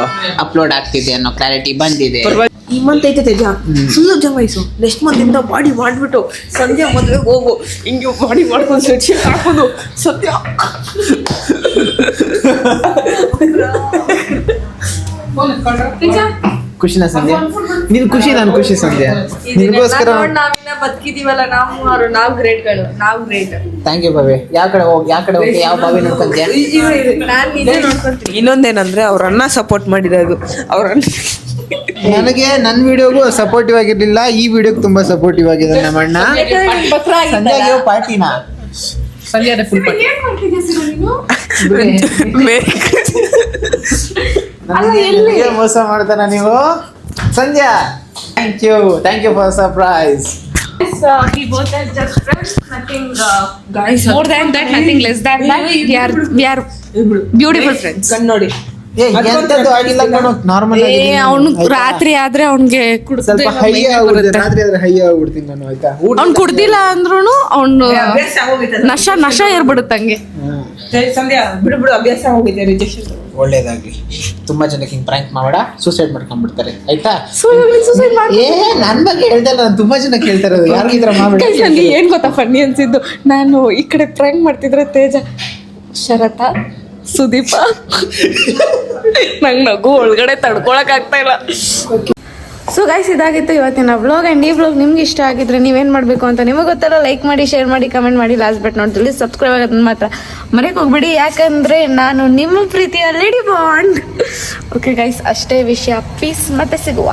[SPEAKER 3] ಅಪ್ಲೋಡ್ ಆಗ್ತಿದೆ ಅನ್ನೋ ಕ್ಲಾರಿಟಿ ಬಂದಿದೆ.
[SPEAKER 1] ಈ ಮಂತ್ ಐತೆ ತೇಜ, ಫುಲ್ಲು ಜಮಾಯಿಸು. ನೆಕ್ಸ್ಟ್ ಮಂತ್ ಇಂದ ಬಾಡಿ ಮಾಡ್ಬಿಟ್ಟು ಸಂಧ್ಯಾ ಮದುವೆಗೆ ಹೋಗು. ಹಿಂಗೆ ಬಾಡಿ ಮಾಡ್ಕೊಂಡು ಸೆಟ್ ಹಾಕೋದು ಸತ್ಯ.
[SPEAKER 3] ಖುಷಿನಾ ಸಂಧ್ಯಾ? ನಿನ್ ಖುಷಿ, ನಾನು ಖುಷಿ ಸಂಧ್ಯಾ. ನಿನಗೋಸ್ಕರ
[SPEAKER 6] ನಾವಿನ್ನ ಬದುಕಿದೀವಲ್ಲ, ನಾವು ಗ್ರೇಟ್ಗಳು. ನಾವು ಗ್ರೇಟ್.
[SPEAKER 3] Thank you Bobby. ಯಾವ ಕಡೆ ಹೋಗಿ ಯಾವ ಬಾವಿ ನೋಡ್ಕೊಂತೀಯ?
[SPEAKER 6] ನಾನು ನಿಜ ನೋಡ್ಕೊಂತೀನಿ.
[SPEAKER 1] ಇನ್ನೊಂದೇನಂದ್ರೆ ಅವ್ರ ಅಣ್ಣ ಸಪೋರ್ಟ್ ಮಾಡಿರೋದು. ಅವ್ರ
[SPEAKER 3] ನನಗೆ ನನ್ನ ವಿಡಿಯೋಗೂ ಸಪೋರ್ಟಿವ್ ಆಗಿರ್ಲಿಲ್ಲ, ಈ ವಿಡಿಯೋಗೆ ತುಂಬಾ ಸಪೋರ್ಟಿವ್ ಆಗಿದೆ ನಮ್ಮ ಅಣ್ಣ. ಸಂಧ್ಯಾಗೆ ಪಾರ್ಟಿನಾ? ಸಂಧ್ಯಾದ ಫುಲ್ ಪಾರ್ಟಿ. ಮೋಸ ಮಾಡ್ತಾರ ನೀವು? Sandhya, thank you for surprise.
[SPEAKER 2] We both are just friends, nothing
[SPEAKER 1] guys
[SPEAKER 2] more than that, nothing less than that. We are beautiful friends.
[SPEAKER 1] ಕಣ್ಣೋಡಿ
[SPEAKER 3] ಏ ಎಂತದ್ದು ಆಗಿಲ್ಲ ಕಣೋ, ನಾರ್ಮಲ್ ಆಗಿ
[SPEAKER 2] ಅವನು ರಾತ್ರಿ ಆದ್ರೆ ಅವ್ನಿಗೆ
[SPEAKER 3] ಸ್ವಲ್ಪ ಹೈ ಆಗ್ಬಿಡುತ್ತೆ, ರಾತ್ರಿ ಆದ್ರೆ ಹೈ ಆಗ್ಬಿಡ್ತೀನಿ ನಾನು, ಆಯ್ತಾ?
[SPEAKER 2] ಅವ್ನು ಕುಡ್ದಿಲ್ಲ ಅಂದ್ರೂ ಅವ್ನು
[SPEAKER 1] ಅಭ್ಯಾಸ ಆಗೋಗಿತ್ತು
[SPEAKER 2] ನಶ ಇರ್ಬಿಡುತ್ತಂಗೆ.
[SPEAKER 1] ಸಂಧ್ಯಾ ಬಿಡು ಅಭ್ಯಾಸ ಆಗೋಗಿದೆ ರಿಜೆಕ್ಷನ್.
[SPEAKER 3] ಒಳ್ಳೇದಾಗ್ಲಿ. ತುಂಬಾ ಜನಕ್ಕೆ ಹಿಂಗ್ ಪ್ರ್ಯಾಂಕ್ ಮಾಡಬೇಡ, ಸೂಸೈಡ್ ಮಾಡ್ಕೊಂಡ್ಬಿಡ್ತಾರೆ, ಆಯ್ತಾ?
[SPEAKER 2] ಸುಸೈಡ್
[SPEAKER 3] ಏ ನನ್ ಬಗ್ಗೆ ಹೇಳ್ದಲ್ಲ, ನಾನು ತುಂಬಾ ಜನ ಕೇಳ್ತಾರೆ ಯಾರು ಈ ತರ ಮಾಡ್ಬೇಡ.
[SPEAKER 2] ನನಗೆ ಏನ್ ಗೊತ್ತಾ ಫನ್ನಿ ಅನ್ಸಿದ್ದು, ನಾನು ಈ ಕಡೆ ಪ್ರ್ಯಾಂಕ್ ಮಾಡ್ತಿದ್ರೆ ತೇಜ, ಶರತ, ಸುದೀಪ, ನಂಗೆ ನಗು ಒಳಗಡೆ ತಡ್ಕೊಳಕ್ ಆಗ್ತಾ ಇಲ್ಲ. ಸೊ ಗೈಸ್, ಇದಾಗಿತ್ತು ಇವತ್ತಿನ ವ್ಲಾಗ್. ಆ್ಯಂಡ್ ಈ ವ್ಲಾಗ್ ನಿಮ್ಗೆ ಇಷ್ಟ ಆಗಿದ್ರೆ ನೀವೇನು ಮಾಡಬೇಕು ಅಂತ ನಿಮಗೆ ಗೊತ್ತಲ್ಲ, ಲೈಕ್ ಮಾಡಿ, ಶೇರ್ ಮಾಡಿ, ಕಮೆಂಟ್ ಮಾಡಿ, ಲಾಸ್ಟ್ ಬಟ್ ನಾಟ್ ಜಲ್ದಿ ಸಬ್ಸ್ಕ್ರೈಬ್ ಆಗೋದನ್ನ ಮಾತ್ರ ಮರೆಯಕ್ಕೆ ಹೋಗ್ಬೇಡಿ, ಯಾಕಂದರೆ ನಾನು ನಿಮ್ಮ ಪ್ರೀತಿಯ ಲೇಡಿ ಬಾಂಡ್. ಓಕೆ ಗೈಸ್, ಅಷ್ಟೇ ವಿಷಯ. ಪೀಸ್, ಮತ್ತೆ ಸಿಗುವ.